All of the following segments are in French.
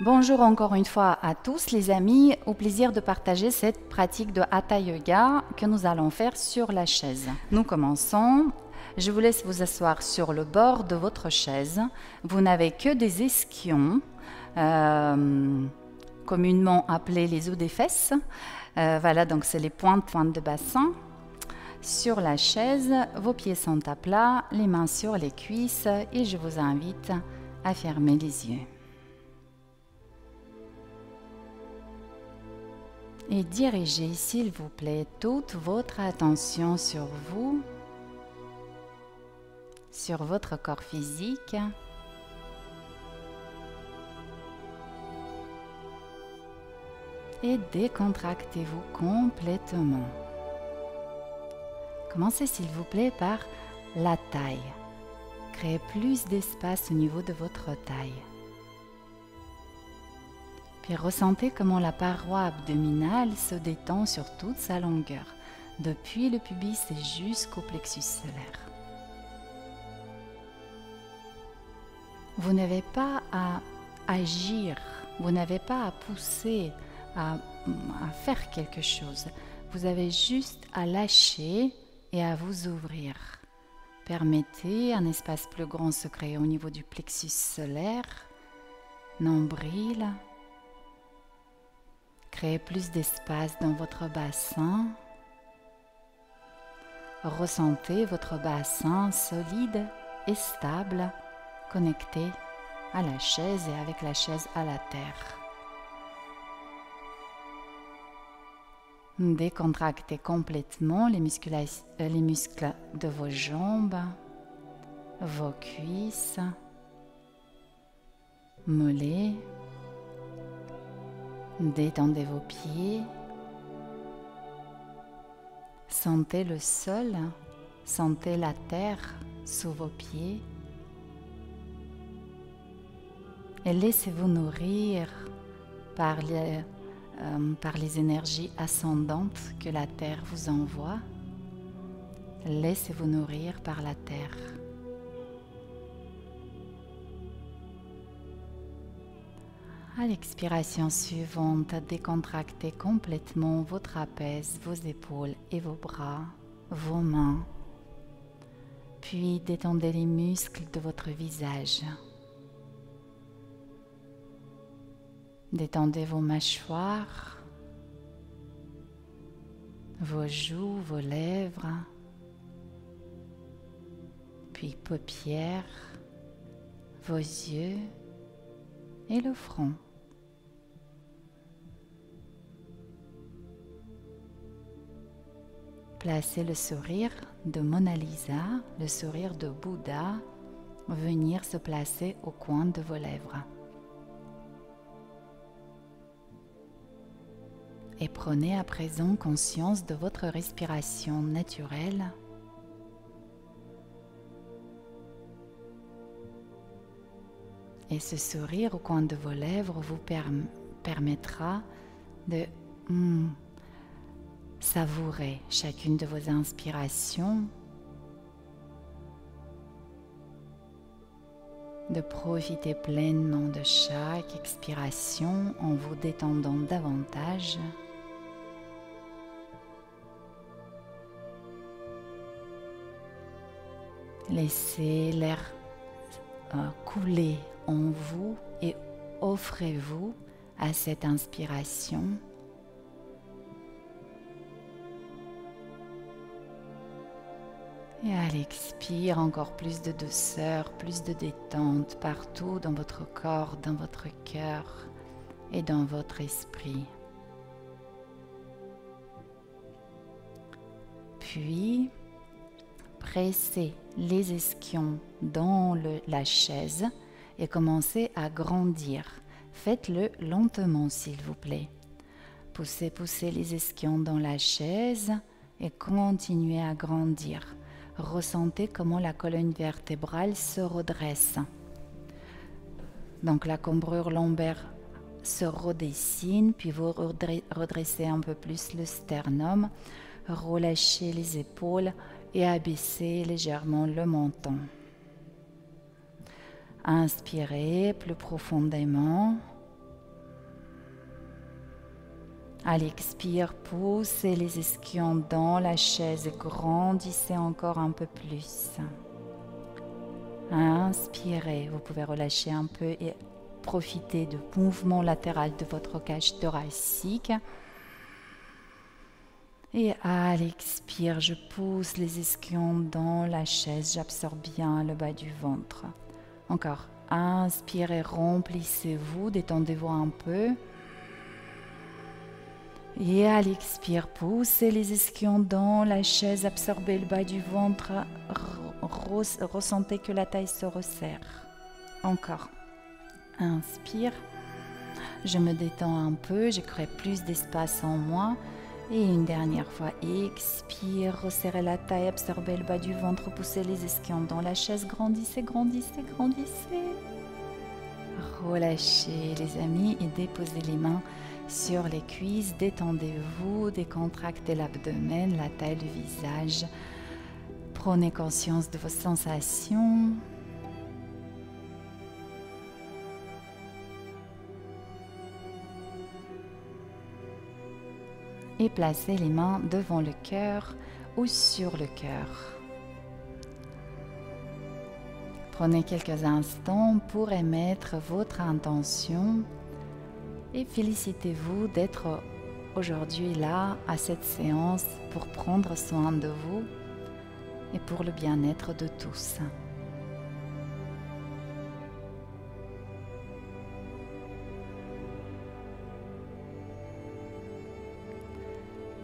Bonjour encore une fois à tous les amis, au plaisir de partager cette pratique de Hatha Yoga que nous allons faire sur la chaise. Nous commençons. Je vous laisse vous asseoir sur le bord de votre chaise. Vous n'avez que des ischions, communément appelés les os des fesses. Voilà, donc c'est les pointes de bassin. Sur la chaise, vos pieds sont à plat, les mains sur les cuisses et je vous invite à fermer les yeux. Et dirigez, s'il vous plaît, toute votre attention sur vous, sur votre corps physique. Et décontractez-vous complètement. Commencez, s'il vous plaît, par la taille. Créez plus d'espace au niveau de votre taille. Puis ressentez comment la paroi abdominale se détend sur toute sa longueur, depuis le pubis et jusqu'au plexus solaire. Vous n'avez pas à agir, vous n'avez pas à pousser, à faire quelque chose. Vous avez juste à lâcher et à vous ouvrir. Permettez un espace plus grand se créer au niveau du plexus solaire, nombril. Créez plus d'espace dans votre bassin. Ressentez votre bassin solide et stable, connecté à la chaise et avec la chaise à la terre. Décontractez complètement les muscles de vos jambes, vos cuisses, mollets. Détendez vos pieds. Sentez le sol, sentez la terre sous vos pieds. Et laissez-vous nourrir par les énergies ascendantes que la terre vous envoie. Laissez-vous nourrir par la terre. À l'expiration suivante, décontractez complètement vos trapèzes, vos épaules et vos bras, vos mains. Puis détendez les muscles de votre visage. Détendez vos mâchoires, vos joues, vos lèvres, puis paupières, vos yeux et le front. Placez le sourire de Mona Lisa, le sourire de Bouddha, venir se placer au coin de vos lèvres. Et prenez à présent conscience de votre respiration naturelle. Et ce sourire au coin de vos lèvres vous permettra de savourer chacune de vos inspirations, de profiter pleinement de chaque expiration en vous détendant davantage. Laissez l'air couler en vous et offrez-vous à cette inspiration. Et à l'expire, encore plus de douceur, plus de détente partout dans votre corps, dans votre cœur et dans votre esprit. Puis, pressez les ischions dans la chaise et commencez à grandir. Faites-le lentement, s'il vous plaît. Poussez les ischions dans la chaise et continuez à grandir. Ressentez comment la colonne vertébrale se redresse. Donc la cambrure lombaire se redessine, puis vous redressez un peu plus le sternum, relâchez les épaules et abaissez légèrement le menton. Inspirez plus profondément À l'expire, poussez les ischions dans la chaise et grandissez encore un peu plus. Inspirez, vous pouvez relâcher un peu et profiter du mouvement latéral de votre cage thoracique. Et à l'expire, je pousse les ischions dans la chaise, j'absorbe bien le bas du ventre. Encore, inspirez, remplissez-vous, détendez-vous un peu. Et à l'expire, poussez les ischions dans la chaise, absorbez le bas du ventre, ressentez que la taille se resserre. Encore, inspire, je me détends un peu, je crée plus d'espace en moi. Et une dernière fois, expire, resserrez la taille, absorbez le bas du ventre, poussez les ischions dans la chaise, grandissez, grandissez, grandissez. Relâchez les amis et déposez les mains sur les cuisses, détendez-vous, décontractez l'abdomen, la taille, le visage. Prenez conscience de vos sensations. Et placez les mains devant le cœur ou sur le cœur. Prenez quelques instants pour émettre votre intention et félicitez-vous d'être aujourd'hui là à cette séance pour prendre soin de vous et pour le bien-être de tous.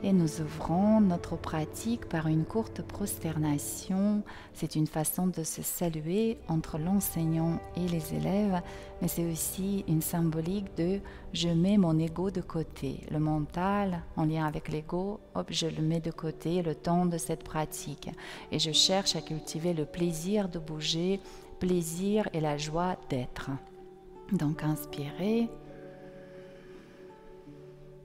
Et nous ouvrons notre pratique par une courte prosternation. C'est une façon de se saluer entre l'enseignant et les élèves, mais c'est aussi une symbolique de « je mets mon ego de côté ». Le mental, en lien avec l'ego, hop, je le mets de côté le temps de cette pratique. Et je cherche à cultiver le plaisir de bouger, plaisir et la joie d'être. Donc inspirez.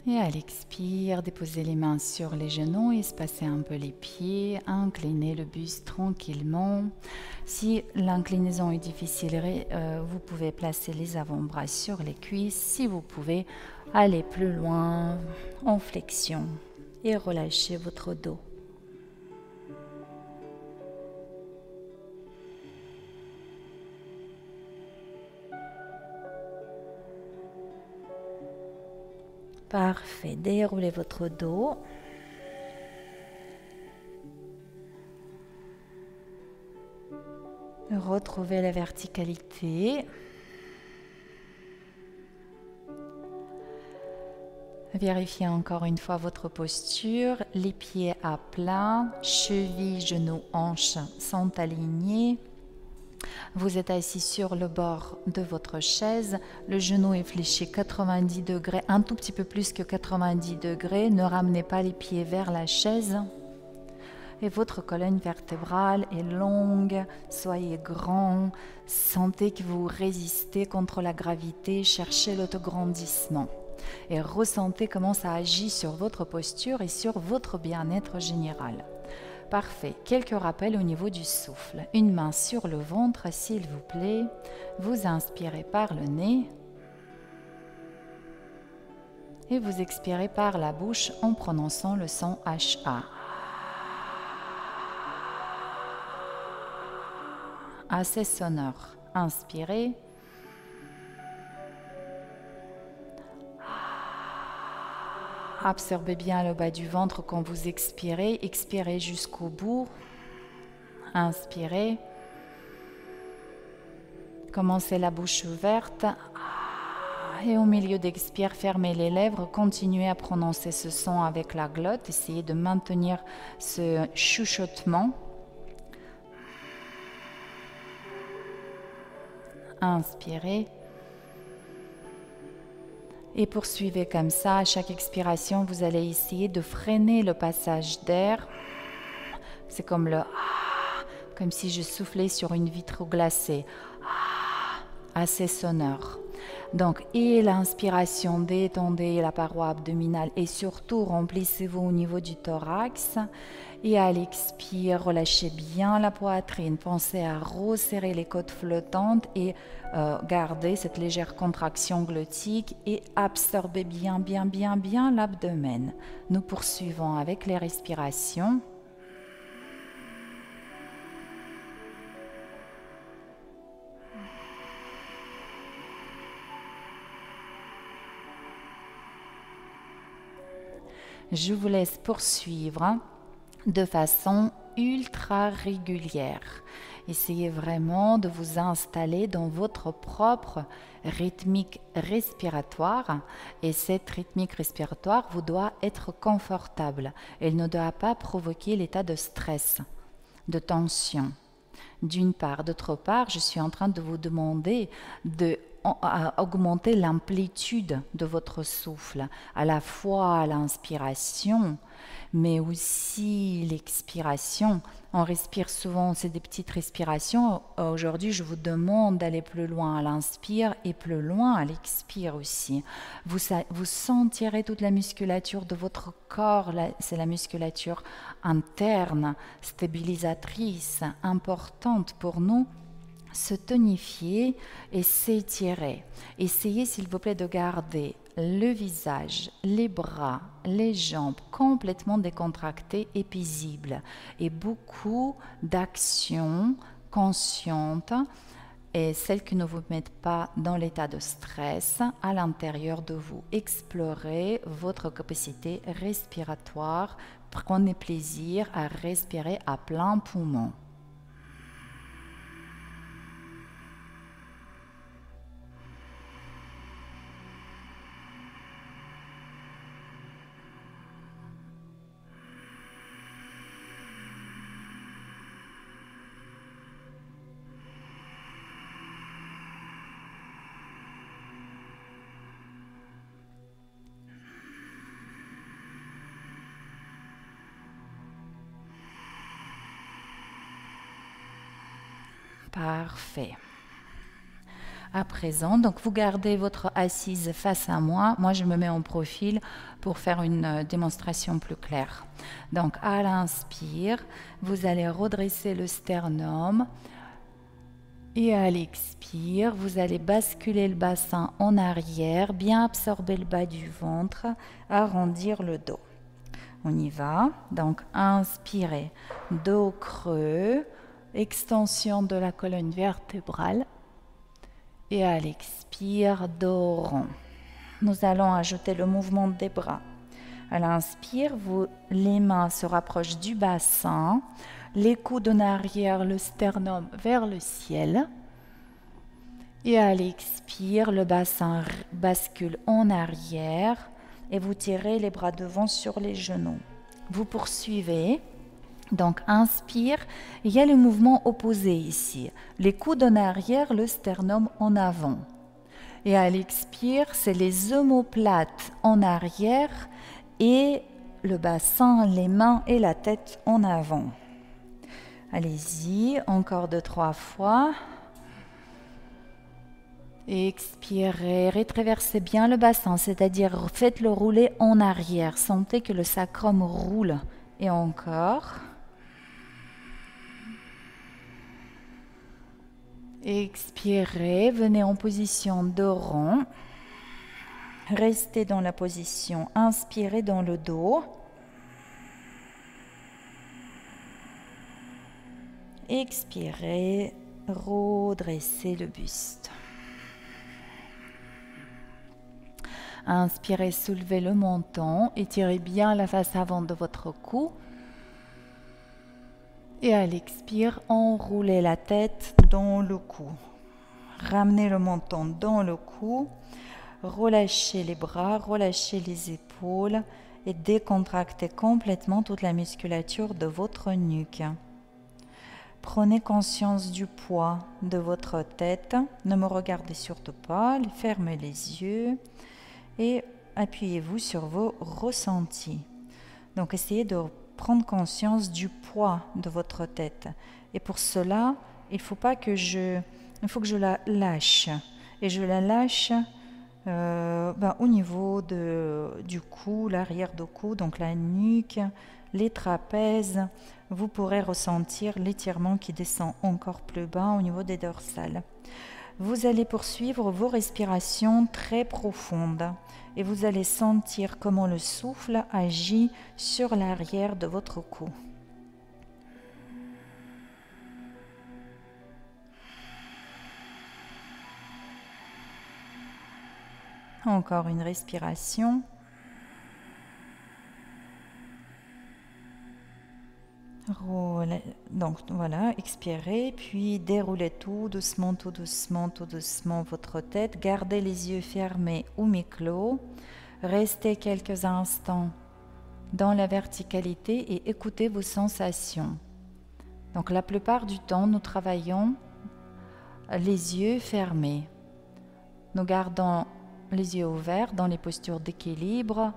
Et à l'expire, déposez les mains sur les genoux, espacez un peu les pieds, inclinez le buste tranquillement. Si l'inclinaison est difficile, vous pouvez placer les avant-bras sur les cuisses. Si vous pouvez, aller plus loin en flexion et relâchez votre dos. Parfait, déroulez votre dos. Retrouvez la verticalité. Vérifiez encore une fois votre posture. Les pieds à plat, chevilles, genoux, hanches sont alignés. Vous êtes assis sur le bord de votre chaise, le genou est fléchi 90 degrés, un tout petit peu plus que 90 degrés. Ne ramenez pas les pieds vers la chaise. Et votre colonne vertébrale est longue, soyez grand, sentez que vous résistez contre la gravité, cherchez l'autograndissement. Et ressentez comment ça agit sur votre posture et sur votre bien-être général. Parfait. Quelques rappels au niveau du souffle. Une main sur le ventre, s'il vous plaît. Vous inspirez par le nez. Et vous expirez par la bouche en prononçant le son HA. Assez sonore. Inspirez. Absorbez bien le bas du ventre quand vous expirez. Expirez jusqu'au bout. Inspirez. Commencez la bouche ouverte. Et au milieu d'expire, fermez les lèvres. Continuez à prononcer ce son avec la glotte. Essayez de maintenir ce chuchotement. Inspirez. Et poursuivez comme ça. À chaque expiration, vous allez essayer de freiner le passage d'air. C'est comme le comme si je soufflais sur une vitre glacée. Assez sonore. Donc, et l'inspiration, détendez la paroi abdominale et surtout remplissez-vous au niveau du thorax. Et à l'expire, relâchez bien la poitrine. Pensez à resserrer les côtes flottantes et gardez cette légère contraction glottique et absorbez bien l'abdomen. Nous poursuivons avec les respirations. Je vous laisse poursuivre de façon ultra régulière. Essayez vraiment de vous installer dans votre propre rythmique respiratoire et cette rythmique respiratoire vous doit être confortable. Elle ne doit pas provoquer l'état de stress, de tension. D'une part. D'autre part, je suis en train de vous demander d'augmenter l'amplitude de votre souffle, à la fois à l'inspiration, mais aussi l'expiration. On respire souvent, c'est des petites respirations. Aujourd'hui, je vous demande d'aller plus loin à l'inspire et plus loin à l'expire aussi. Vous sentirez toute la musculature de votre corps, c'est la musculature interne, stabilisatrice, importante pour nous, se tonifier et s'étirer. Essayez s'il vous plaît de garder le visage, les bras, les jambes complètement décontractés et paisibles et beaucoup d'actions conscientes et celles qui ne vous mettent pas dans l'état de stress à l'intérieur de vous. Explorez votre capacité respiratoire, prenez plaisir à respirer à plein poumon. Parfait. À présent, donc vous gardez votre assise face à moi. Moi, je me mets en profil pour faire une démonstration plus claire. Donc, à l'inspire, vous allez redresser le sternum. Et à l'expire, vous allez basculer le bassin en arrière, bien absorber le bas du ventre, arrondir le dos. On y va. Donc, inspirez, dos creux, extension de la colonne vertébrale. Et à l'expire, dos rond. Nous allons ajouter le mouvement des bras. À l'inspire, les mains se rapprochent du bassin, les coudes en arrière, le sternum vers le ciel. Et à l'expire, le bassin bascule en arrière et vous tirez les bras devant sur les genoux. Vous poursuivez. Donc, inspire, il y a le mouvement opposé ici. Les coudes en arrière, le sternum en avant. Et à l'expire, c'est les omoplates en arrière et le bassin, les mains et la tête en avant. Allez-y, encore 2-3 fois. Expirez, rétraversez bien le bassin, c'est-à-dire faites-le rouler en arrière. Sentez que le sacrum roule. Et encore. Expirez, venez en position dos rond. Restez dans la position, inspirez dans le dos. Expirez, redressez le buste. Inspirez, soulevez le menton, étirez bien la face avant de votre cou. Et à l'expire, enroulez la tête dans le cou. Ramenez le menton dans le cou. Relâchez les bras, relâchez les épaules et décontractez complètement toute la musculature de votre nuque. Prenez conscience du poids de votre tête. Ne me regardez surtout pas. Fermez les yeux et appuyez-vous sur vos ressentis. Donc, essayez de prendre conscience du poids de votre tête. Et pour cela, il faut que je la lâche. et je la lâche au niveau du cou, l'arrière du cou, donc la nuque, les trapèzes. Vous pourrez ressentir l'étirement qui descend encore plus bas au niveau des dorsales. Vous allez poursuivre vos respirations très profondes et vous allez sentir comment le souffle agit sur l'arrière de votre cou. Encore une respiration. Donc voilà, expirez, puis déroulez tout doucement, tout doucement, tout doucement votre tête. Gardez les yeux fermés ou mi-clos. Restez quelques instants dans la verticalité et écoutez vos sensations. Donc la plupart du temps, nous travaillons les yeux fermés. Nous gardons les yeux ouverts dans les postures d'équilibre,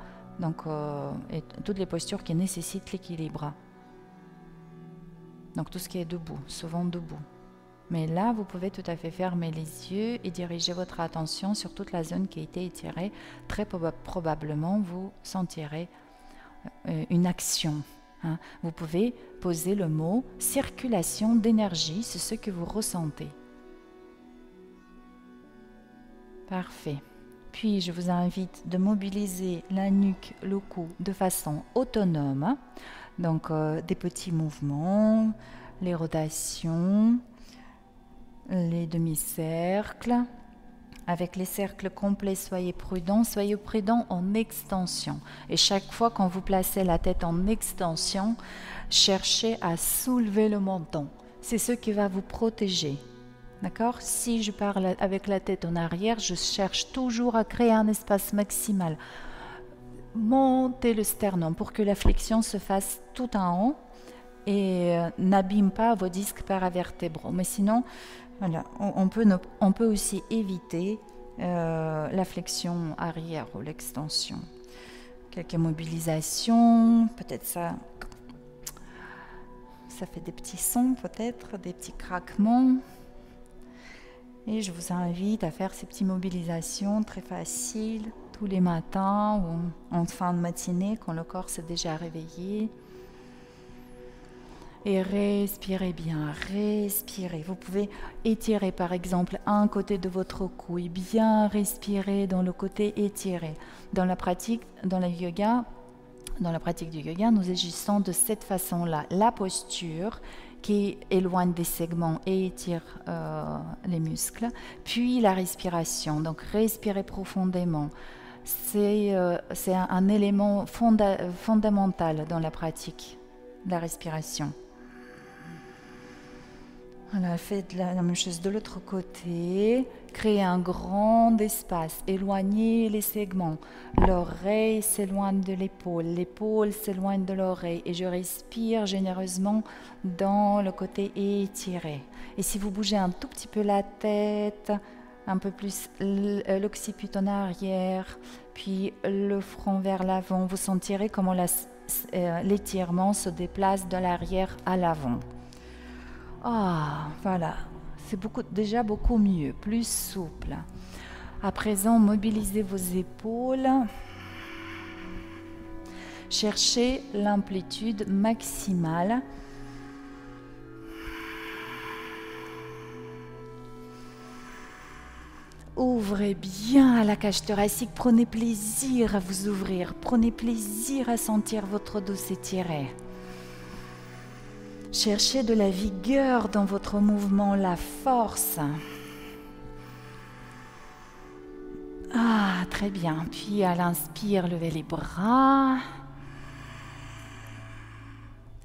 et toutes les postures qui nécessitent l'équilibre. Donc tout ce qui est debout, souvent debout. Mais là, vous pouvez tout à fait fermer les yeux et diriger votre attention sur toute la zone qui a été étirée. Très probablement, vous sentirez une action. Vous pouvez poser le mot « circulation d'énergie », c'est ce que vous ressentez. Parfait. Puis, je vous invite de mobiliser la nuque, le cou de façon autonome. Donc, des petits mouvements, les rotations, les demi-cercles. Avec les cercles complets, soyez prudents en extension. Et chaque fois quand vous placez la tête en extension, cherchez à soulever le menton. C'est ce qui va vous protéger. D'accord? Si je parle avec la tête en arrière, je cherche toujours à créer un espace maximal. Montez le sternum pour que la flexion se fasse tout en haut et n'abîme pas vos disques paravertébraux. Mais sinon, voilà, on peut aussi éviter la flexion arrière ou l'extension. Quelques mobilisations, peut-être ça fait des petits sons, peut-être des petits craquements. Et je vous invite à faire ces petites mobilisations très faciles tous les matins ou en fin de matinée quand le corps s'est déjà réveillé. Et respirez bien, respirez. Vous pouvez étirer par exemple un côté de votre cou et bien respirer dans le côté étiré. Dans la pratique du yoga, nous agissons de cette façon-là. La posture qui éloigne des segments et étire les muscles, puis la respiration. Donc respirez profondément. C'est un élément fondamental dans la pratique, la respiration. Voilà, faites la même chose de l'autre côté. Créez un grand espace, éloignez les segments. L'oreille s'éloigne de l'épaule, l'épaule s'éloigne de l'oreille et je respire généreusement dans le côté étiré. Et si vous bougez un tout petit peu la tête, un peu plus l'occiput en arrière, puis le front vers l'avant, vous sentirez comment l'étirement se déplace de l'arrière à l'avant. Ah, voilà, c'est déjà beaucoup mieux, plus souple. À présent, mobilisez vos épaules. Cherchez l'amplitude maximale. Ouvrez bien la cage thoracique, prenez plaisir à vous ouvrir, prenez plaisir à sentir votre dos s'étirer. Cherchez de la vigueur dans votre mouvement, la force. Ah, très bien. Puis à l'inspire, levez les bras.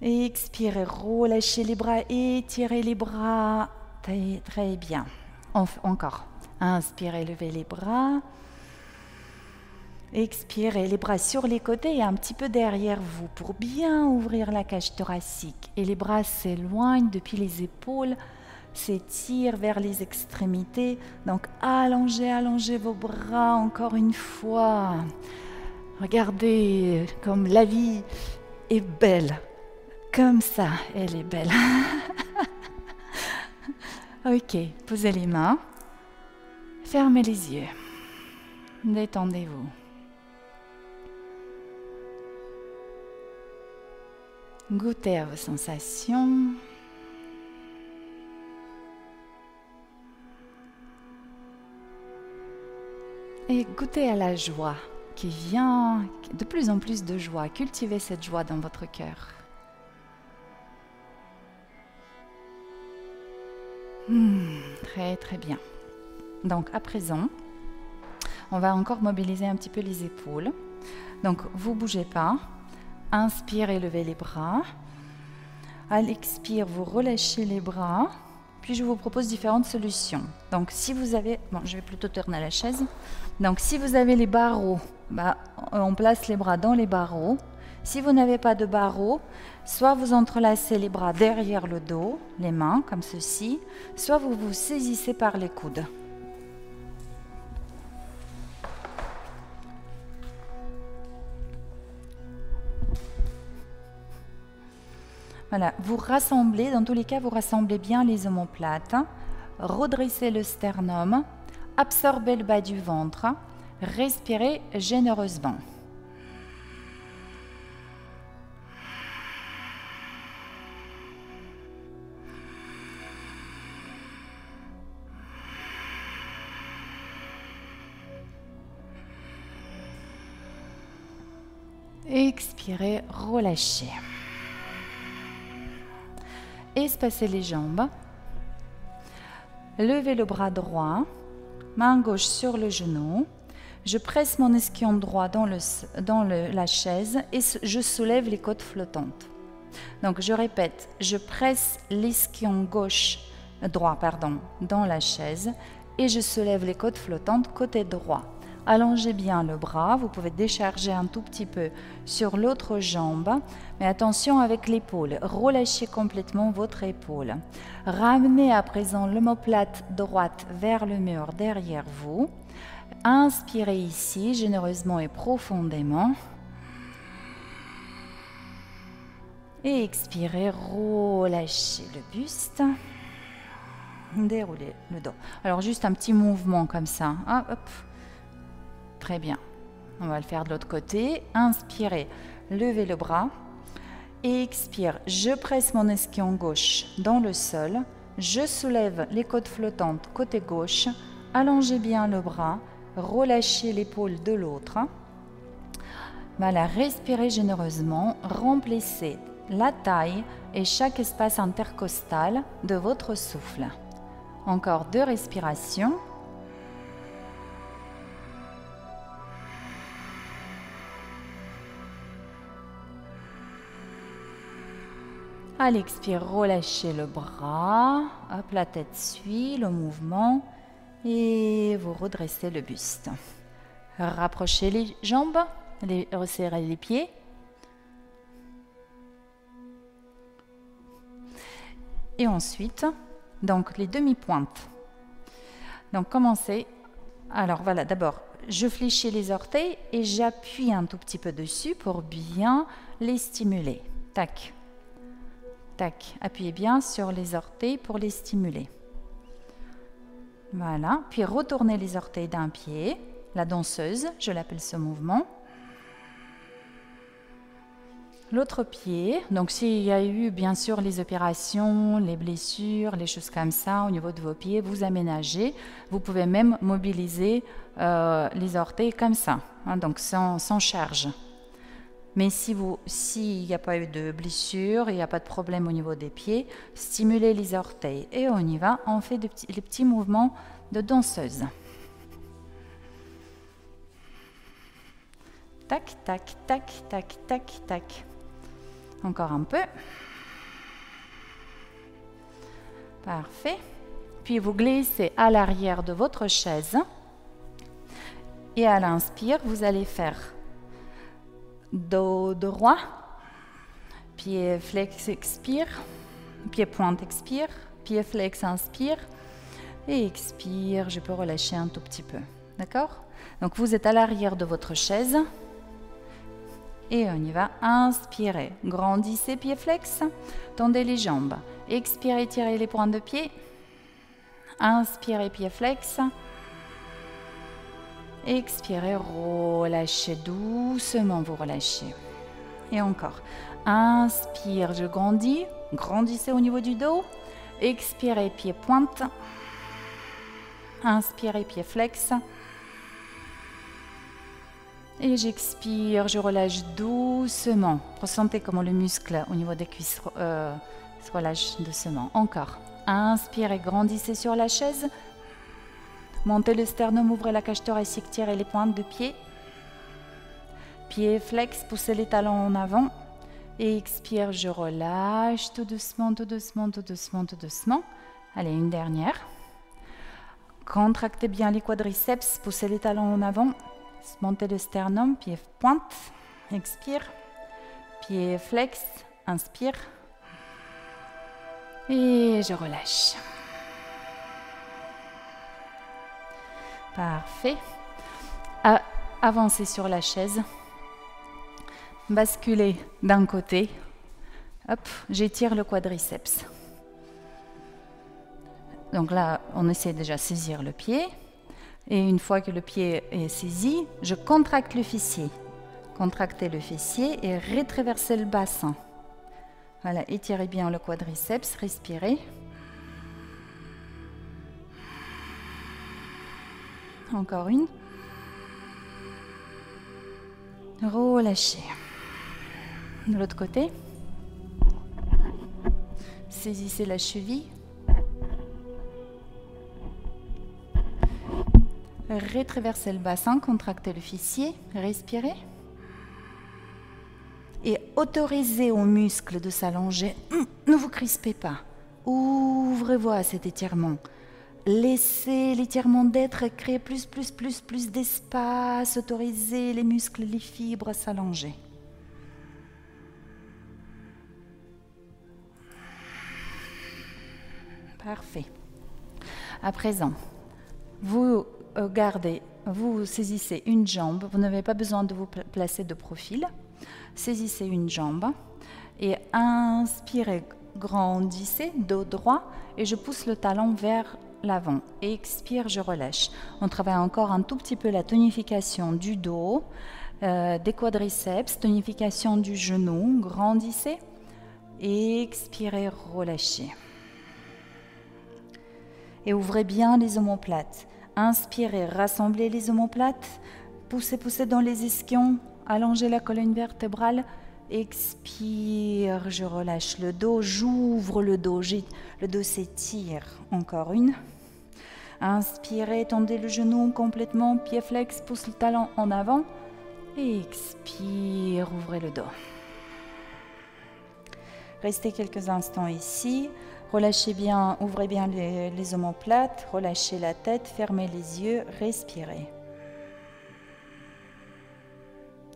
Et expirez, relâchez les bras, étirez les bras. Très, très bien. Encore. Inspirez, levez les bras. Expirez les bras sur les côtés et un petit peu derrière vous pour bien ouvrir la cage thoracique. Et les bras s'éloignent depuis les épaules, s'étirent vers les extrémités. Donc allongez vos bras encore une fois. Regardez comme la vie est belle. Comme ça, elle est belle. Ok, posez les mains. Fermez les yeux. Détendez-vous. Goûtez à vos sensations. Et goûtez à la joie qui vient, de plus en plus de joie. Cultivez cette joie dans votre cœur. Très très bien. Donc à présent, on va encore mobiliser un petit peu les épaules. Donc vous ne bougez pas. Inspirez, levez les bras. À l'expire, vous relâchez les bras. Puis je vous propose différentes solutions. Donc si vous avez, bon, je vais plutôt tourner la chaise. Donc si vous avez les barreaux, on place les bras dans les barreaux. Si vous n'avez pas de barreaux, soit vous entrelacez les bras derrière le dos, les mains comme ceci, soit vous vous saisissez par les coudes. Voilà, vous rassemblez, dans tous les cas, vous rassemblez bien les omoplates, redressez le sternum, absorbez le bas du ventre, respirez généreusement. Expirez, relâchez. Espacez les jambes. Levez le bras droit, main gauche sur le genou. Je presse mon ischion droit dans la chaise et je soulève les côtes flottantes. Donc je répète, je presse l'ischion droit dans la chaise et je soulève les côtes flottantes côté droit. Allongez bien le bras, vous pouvez décharger un tout petit peu sur l'autre jambe, mais attention avec l'épaule, relâchez complètement votre épaule. Ramenez à présent l'omoplate droite vers le mur derrière vous. Inspirez ici, généreusement et profondément. Et expirez, relâchez le buste. Déroulez le dos. Alors juste un petit mouvement comme ça. Ah, hop. Très bien. On va le faire de l'autre côté. Inspirez, levez le bras. Et expire, je presse mon ischion gauche dans le sol. Je soulève les côtes flottantes côté gauche. Allongez bien le bras. Relâchez l'épaule de l'autre. Voilà, respirez généreusement. Remplissez la taille et chaque espace intercostal de votre souffle. Encore 2 respirations. À l'expire, relâchez le bras. Hop, la tête suit le mouvement. Et vous redressez le buste. Rapprochez les jambes, resserrez les pieds. Et ensuite, donc les demi-pointes. Donc commencez. Alors voilà, d'abord, je fléchis les orteils et j'appuie un tout petit peu dessus pour bien les stimuler. Tac. Tac, appuyez bien sur les orteils pour les stimuler. Voilà, puis retournez les orteils d'un pied, la danseuse, je l'appelle ce mouvement. L'autre pied, donc s'il y a eu bien sûr les opérations, les blessures, les choses comme ça au niveau de vos pieds, vous aménagez. Vous pouvez même mobiliser les orteils comme ça, hein, donc sans charge. Mais s'il n'y a pas eu de blessure, il n'y a pas de problème au niveau des pieds, stimulez les orteils. Et on y va, on fait les petits mouvements de danseuse. Tac, tac, tac, tac, tac, tac. Encore un peu. Parfait. Puis vous glissez à l'arrière de votre chaise. Et à l'inspire, vous allez faire dos droit, pied flex, expire, pied pointe, expire, pied flex, inspire, et expire, je peux relâcher un tout petit peu, d'accord? Donc vous êtes à l'arrière de votre chaise, et on y va, inspirez, grandissez, pied flex, tendez les jambes, expirez, tirez les pointes de pied, inspirez, pied flex, Expirez, relâchez doucement, vous relâchez. Et encore. Inspire, je grandis. Grandissez au niveau du dos. Expirez, pied pointe. Inspirez, pied flex. Et j'expire, je relâche doucement. Ressentez comment le muscle au niveau des cuisses se relâche doucement. Encore. Inspirez, grandissez sur la chaise. Montez le sternum, ouvrez la cage thoracique, tirez les pointes de pied. Pied flex, poussez les talons en avant. Et expire, je relâche tout doucement, tout doucement, tout doucement, tout doucement. Allez, une dernière. Contractez bien les quadriceps, poussez les talons en avant. Montez le sternum, pied pointe. Expire. Pied flex, inspire. Et je relâche. Parfait. Avancez sur la chaise. Basculez d'un côté. Hop, j'étire le quadriceps. Donc là, on essaie déjà de saisir le pied. Et une fois que le pied est saisi, je contracte le fessier. Contractez le fessier et rétraversez le bassin. Voilà, étirez bien le quadriceps, respirez. Encore une. Relâchez. De l'autre côté. Saisissez la cheville. Rétraversez le bassin, contractez le fessier, respirez. Et autorisez aux muscles de s'allonger. Ne vous crispez pas. Ouvrez-vous à cet étirement. Laissez l'étirement d'être, créer plus d'espace. Autorisez les muscles, les fibres à s'allonger. Parfait. À présent, vous saisissez une jambe. Vous n'avez pas besoin de vous placer de profil. Saisissez une jambe et inspirez, grandissez, dos droit et je pousse le talon vers l'avant. Expire, je relâche. On travaille encore un tout petit peu la tonification du dos, des quadriceps, tonification du genou. Grandissez. Expirez, relâchez. Et ouvrez bien les omoplates. Inspirez, rassemblez les omoplates. Poussez dans les ischions. Allongez la colonne vertébrale. Expire, je relâche le dos. J'ouvre le dos. Le dos s'étire. Encore une. Inspirez, tendez le genou complètement. Pied flex, pousse le talon en avant. Expire, ouvrez le dos. Restez quelques instants ici. Relâchez bien, ouvrez bien les omoplates, relâchez la tête, fermez les yeux, respirez.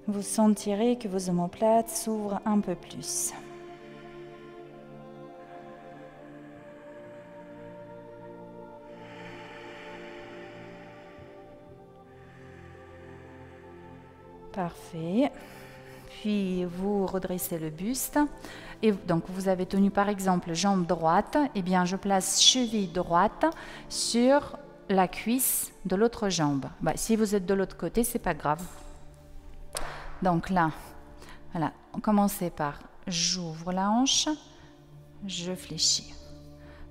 Vous sentirez que vos omoplates s'ouvrent un peu plus. Parfait. Puis vous redressez le buste. Et donc vous avez tenu par exemple jambe droite, eh bien je place cheville droite sur la cuisse de l'autre jambe. Si vous êtes de l'autre côté, c'est pas grave. Donc là, voilà, commencez par j'ouvre la hanche, je fléchis,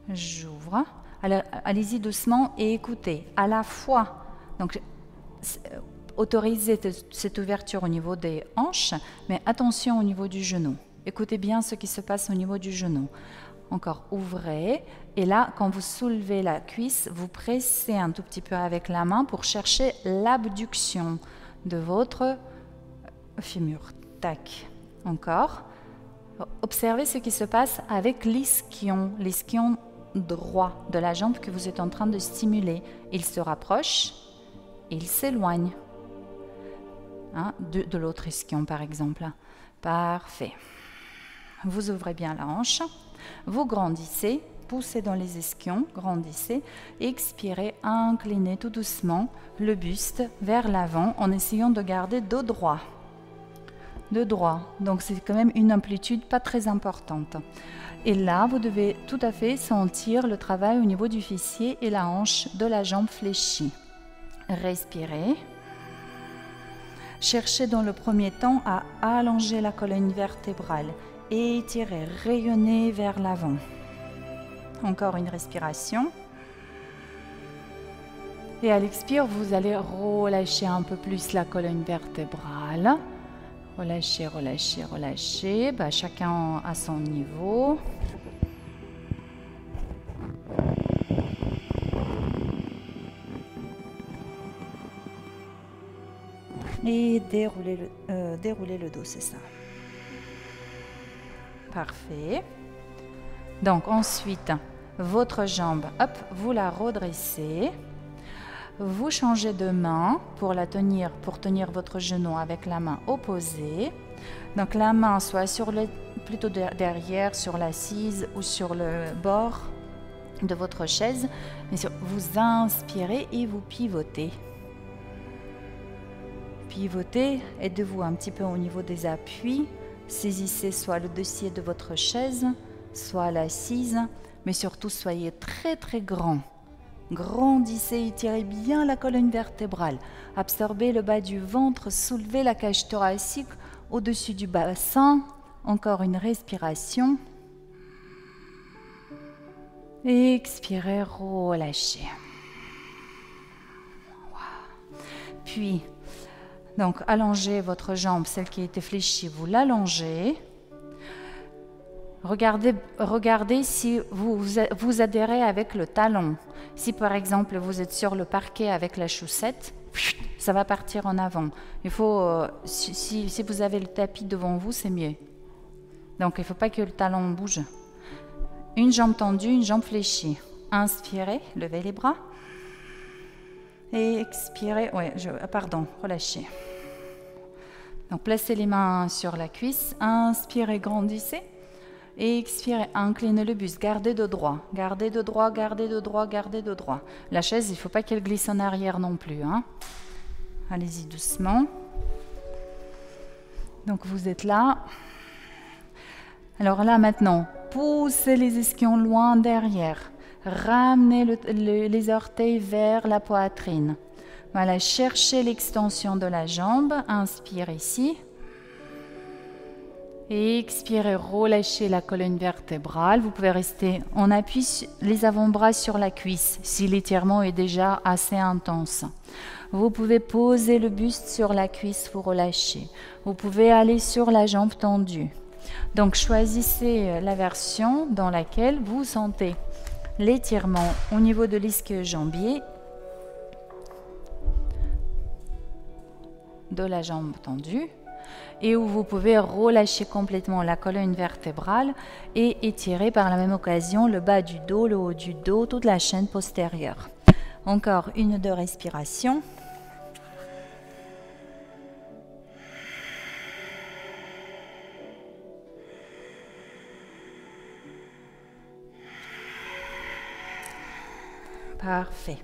j'ouvre. Allez-y doucement et écoutez. À la fois, donc autorisez cette ouverture au niveau des hanches, mais attention au niveau du genou. Écoutez bien ce qui se passe au niveau du genou. Encore, ouvrez. Et là, quand vous soulevez la cuisse, vous pressez un tout petit peu avec la main pour chercher l'abduction de votre fémur. Tac. Encore. Observez ce qui se passe avec l'ischion droit de la jambe que vous êtes en train de stimuler. Il se rapproche, il s'éloigne. De l'autre ischion, par exemple. Parfait. Vous ouvrez bien la hanche, vous grandissez, poussez dans les ischions, grandissez, expirez, inclinez tout doucement le buste vers l'avant en essayant de garder dos droit. Dos droit, donc c'est quand même une amplitude pas très importante. Et là, vous devez tout à fait sentir le travail au niveau du fessier et la hanche de la jambe fléchie. Respirez. Cherchez dans le premier temps à allonger la colonne vertébrale et étirez, rayonnez vers l'avant. Encore une respiration. Et à l'expire, vous allez relâcher un peu plus la colonne vertébrale. Relâchez, relâchez, relâchez. Chacun à son niveau. Et déroulez le dos, c'est ça. Parfait. Donc ensuite, votre jambe, hop, vous la redressez. Vous changez de main pour tenir votre genou avec la main opposée. Donc la main soit plutôt derrière, sur l'assise ou sur le bord de votre chaise. Vous inspirez et vous pivotez. Pivotez, aidez-vous un petit peu au niveau des appuis. Saisissez soit le dossier de votre chaise, soit l'assise, mais surtout soyez très très grand. Grandissez, étirez bien la colonne vertébrale. Absorbez le bas du ventre, soulevez la cage thoracique au-dessus du bassin. Encore une respiration. Expirez, relâchez. Wow. Puis, donc, allongez votre jambe, celle qui était fléchie, vous l'allongez. Regardez si vous adhérez avec le talon. Si par exemple vous êtes sur le parquet avec la chaussette, ça va partir en avant. Il faut, si vous avez le tapis devant vous, c'est mieux. Donc il ne faut pas que le talon bouge. Une jambe tendue, une jambe fléchie. Inspirez, levez les bras. Et expirez, relâchez. Donc placez les mains sur la cuisse. Inspirez, grandissez. Et expirez, inclinez le buste, gardez de droit, gardez de droit, gardez de droit, gardez de droit. La chaise, il ne faut pas qu'elle glisse en arrière non plus. Hein. Allez-y doucement. Donc vous êtes là. Alors là maintenant, poussez les ischions loin derrière. Ramenez les orteils vers la poitrine. Voilà, cherchez l'extension de la jambe. Inspire ici. Et expirez, relâchez la colonne vertébrale. Vous pouvez rester en appui les avant-bras sur la cuisse si l'étirement est déjà assez intense. Vous pouvez poser le buste sur la cuisse, vous relâchez. Vous pouvez aller sur la jambe tendue. Donc choisissez la version dans laquelle vous sentez l'étirement au niveau de l'ischio-jambier, de la jambe tendue, et où vous pouvez relâcher complètement la colonne vertébrale et étirer par la même occasion le bas du dos, le haut du dos, toute la chaîne postérieure. Encore une ou deux respirations. Parfait.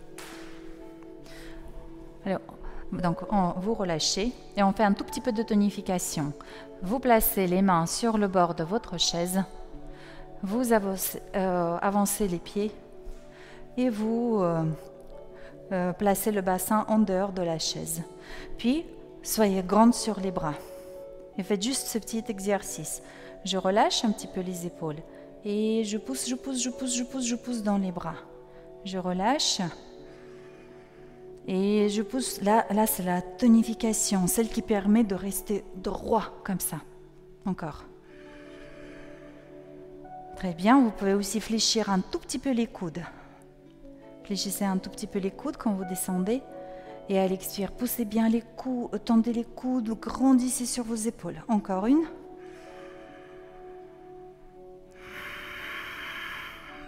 Alors, donc, vous relâchez et on fait un tout petit peu de tonification. Vous placez les mains sur le bord de votre chaise. Vous avancez les pieds et vous placez le bassin en dehors de la chaise. Puis, soyez grande sur les bras. Et faites juste ce petit exercice. Je relâche un petit peu les épaules et je pousse, je pousse, je pousse, je pousse, je pousse dans les bras. Je relâche. Et je pousse, là c'est la tonification, celle qui permet de rester droit comme ça. Encore. Très bien, vous pouvez aussi fléchir un tout petit peu les coudes. Fléchissez un tout petit peu les coudes quand vous descendez. Et à l'expire, poussez bien les coudes, tendez les coudes, grandissez sur vos épaules. Encore une.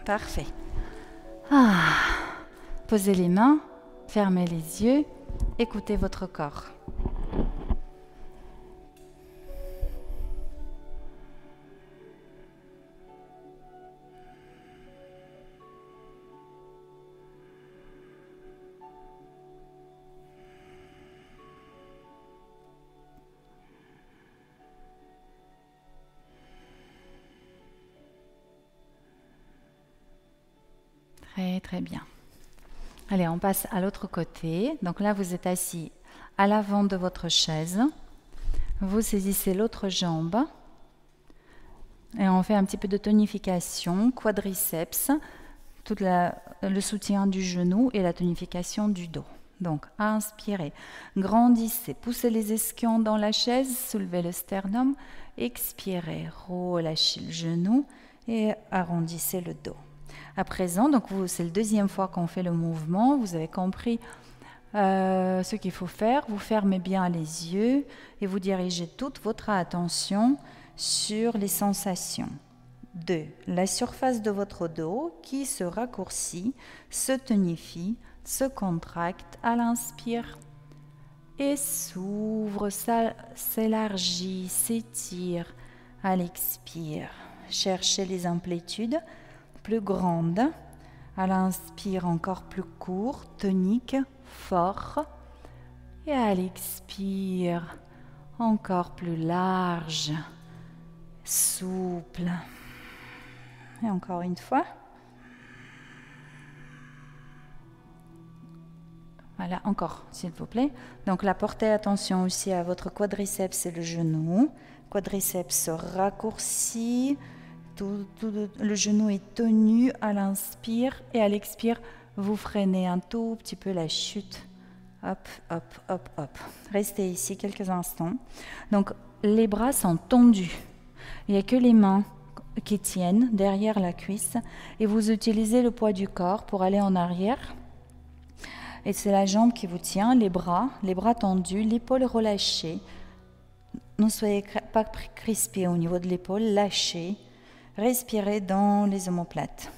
Parfait. Posez les mains. Fermez les yeux, écoutez votre corps. Très très bien. Allez, on passe à l'autre côté. Donc là, vous êtes assis à l'avant de votre chaise. Vous saisissez l'autre jambe et on fait un petit peu de tonification, quadriceps, le soutien du genou et la tonification du dos. Donc, inspirez, grandissez, poussez les ischions dans la chaise, soulevez le sternum, expirez, relâchez le genou et arrondissez le dos. À présent, donc c'est la deuxième fois qu'on fait le mouvement, vous avez compris ce qu'il faut faire. Vous fermez bien les yeux et vous dirigez toute votre attention sur les sensations de la surface de votre dos qui se raccourcit, se tonifie, se contracte à l'inspire et s'ouvre, s'élargit, s'étire à l'expire. Cherchez les amplitudes plus grandes. À l'inspire, encore plus court, tonique, fort. Et à l'expire, encore plus large, souple. Et encore une fois. Voilà, encore, s'il vous plaît. Donc là, portez attention aussi à votre quadriceps et le genou. Quadriceps se raccourcit. Le genou est tenu à l'inspire et à l'expire, vous freinez un tout petit peu la chute. Hop, hop, hop, hop. Restez ici quelques instants. Donc, les bras sont tendus. Il n'y a que les mains qui tiennent derrière la cuisse et vous utilisez le poids du corps pour aller en arrière. Et c'est la jambe qui vous tient, les bras tendus, l'épaule relâchée. Ne soyez pas crispés au niveau de l'épaule, lâchez. Respirez dans les omoplates.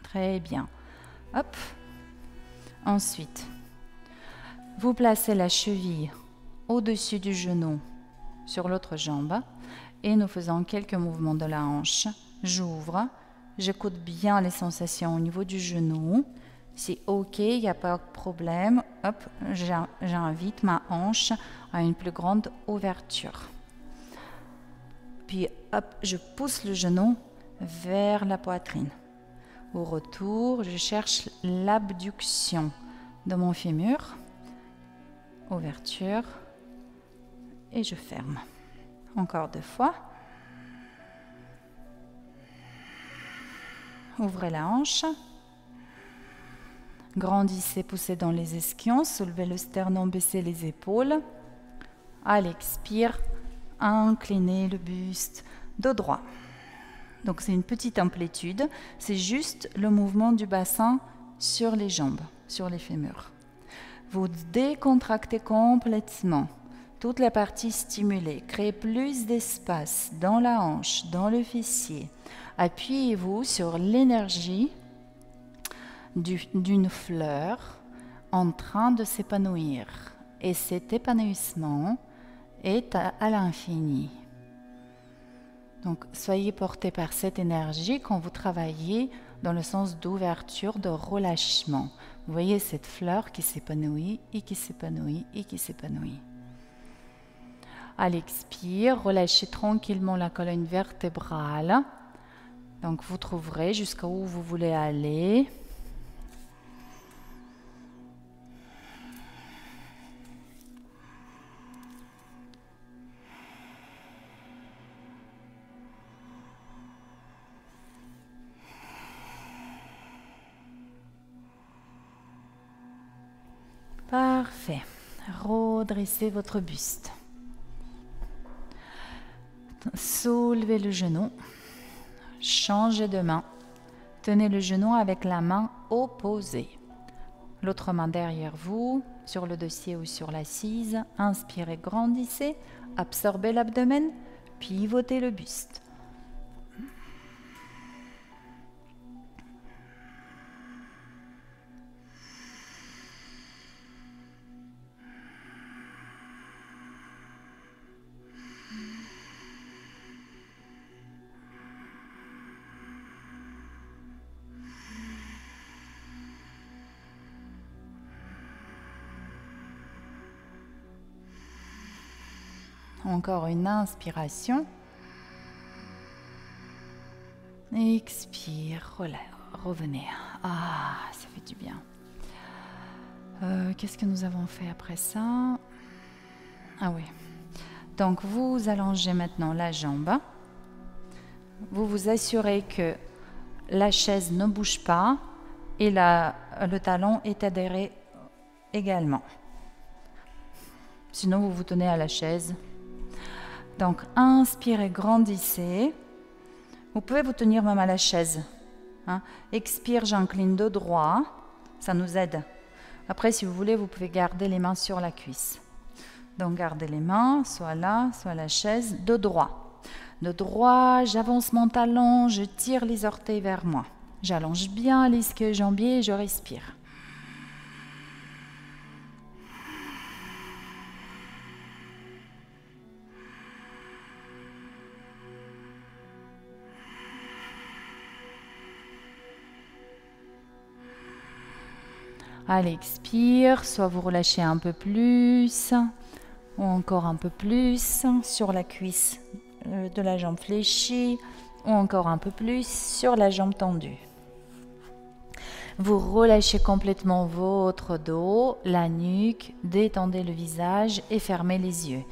Très bien. Hop. Ensuite, vous placez la cheville au-dessus du genou sur l'autre jambe et nous faisons quelques mouvements de la hanche. J'ouvre, j'écoute bien les sensations au niveau du genou. C'est OK, il n'y a pas de problème. Hop, j'invite ma hanche à une plus grande ouverture. Puis, hop, je pousse le genou vers la poitrine. Au retour, je cherche l'abduction de mon fémur. Ouverture. Et je ferme. Encore 2 fois. Ouvrez la hanche. Grandissez, poussez dans les ischions, soulevez le sternum, baissez les épaules. À l'expire, inclinez le buste dos droit. Donc c'est une petite amplitude, c'est juste le mouvement du bassin sur les jambes, sur les fémurs. Vous décontractez complètement toute la partie stimulée, créez plus d'espace dans la hanche, dans le fessier. Appuyez-vous sur l'énergie d'une fleur en train de s'épanouir. Et cet épanouissement est à l'infini. Donc, soyez portés par cette énergie quand vous travaillez dans le sens d'ouverture, de relâchement. Vous voyez cette fleur qui s'épanouit et qui s'épanouit et qui s'épanouit. À l'expire, relâchez tranquillement la colonne vertébrale. Donc, vous trouverez jusqu'où vous voulez aller. Parfait. Redressez votre buste. Soulevez le genou. Changez de main. Tenez le genou avec la main opposée. L'autre main derrière vous, sur le dossier ou sur l'assise. Inspirez, grandissez. Absorbez l'abdomen. Pivotez le buste. Encore une inspiration. Expire, revenez. Ah, ça fait du bien. Qu'est-ce que nous avons fait après ça? Ah oui. Donc, vous allongez maintenant la jambe. Vous vous assurez que la chaise ne bouge pas et le talon est adhéré également. Sinon, vous vous tenez à la chaise. Donc, inspirez, grandissez. Vous pouvez vous tenir même à la chaise. Hein. Expire, j'incline de droit. Ça nous aide. Après, si vous voulez, vous pouvez garder les mains sur la cuisse. Donc, gardez les mains, soit là, soit à la chaise, de droit. De droit, j'avance mon talon, je tire les orteils vers moi. J'allonge bien l'ischio-jambier et je respire. Allez, expire, soit vous relâchez un peu plus, ou encore un peu plus sur la cuisse de la jambe fléchie, ou encore un peu plus sur la jambe tendue. Vous relâchez complètement votre dos, la nuque, détendez le visage et fermez les yeux.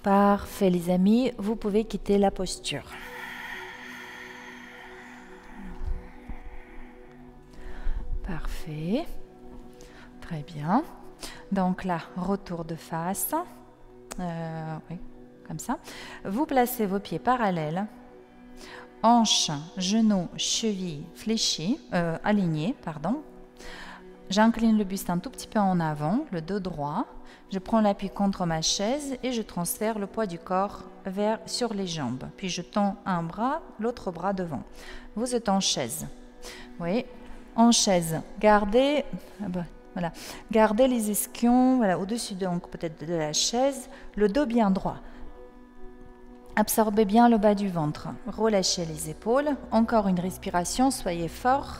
Parfait les amis, vous pouvez quitter la posture. Parfait, très bien. Donc là, retour de face, oui, comme ça. Vous placez vos pieds parallèles, hanches, genoux, chevilles fléchis, alignés, pardon. J'incline le buste un tout petit peu en avant, le dos droit. Je prends l'appui contre ma chaise et je transfère le poids du corps sur les jambes. Puis je tends un bras, l'autre bras devant. Vous êtes en chaise. Oui, en chaise. Gardez, voilà, gardez les ischions au-dessus donc peut-être de la chaise, le dos bien droit. Absorbez bien le bas du ventre. Relâchez les épaules. Encore une respiration, soyez fort.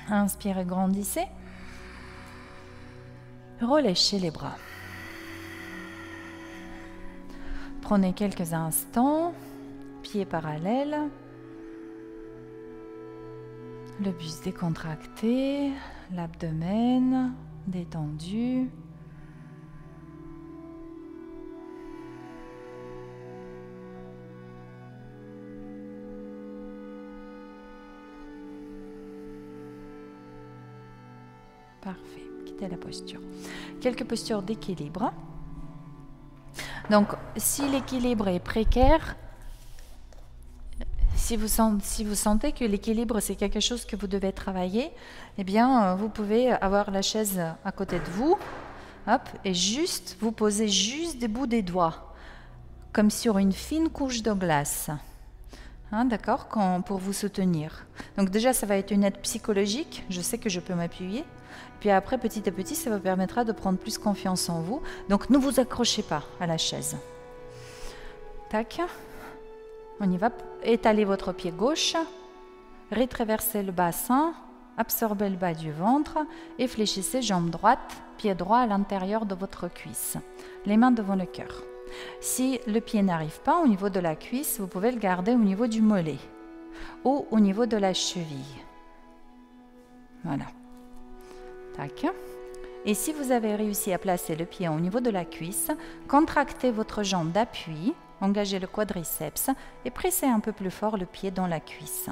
Inspirez, grandissez. Relâchez les bras. Prenez quelques instants, pieds parallèles, le buste décontracté, l'abdomen détendu. Parfait. Quittez la posture. Quelques postures d'équilibre. Donc, si l'équilibre est précaire, si vous sentez que l'équilibre c'est quelque chose que vous devez travailler, eh bien, vous pouvez avoir la chaise à côté de vous, hop, et juste vous posez juste des bouts des doigts, comme sur une fine couche de glace. Hein, d'accord, pour vous soutenir. Donc déjà, ça va être une aide psychologique. Je sais que je peux m'appuyer. Puis après, petit à petit, ça vous permettra de prendre plus confiance en vous. Donc, ne vous accrochez pas à la chaise. Tac. On y va. Étalez votre pied gauche. Rétraversez le bassin. Absorbez le bas du ventre. Et fléchissez jambe droite, pied droit à l'intérieur de votre cuisse. Les mains devant le cœur. Si le pied n'arrive pas au niveau de la cuisse, vous pouvez le garder au niveau du mollet ou au niveau de la cheville. Voilà. Tac. Et si vous avez réussi à placer le pied au niveau de la cuisse, contractez votre jambe d'appui, engagez le quadriceps et pressez un peu plus fort le pied dans la cuisse.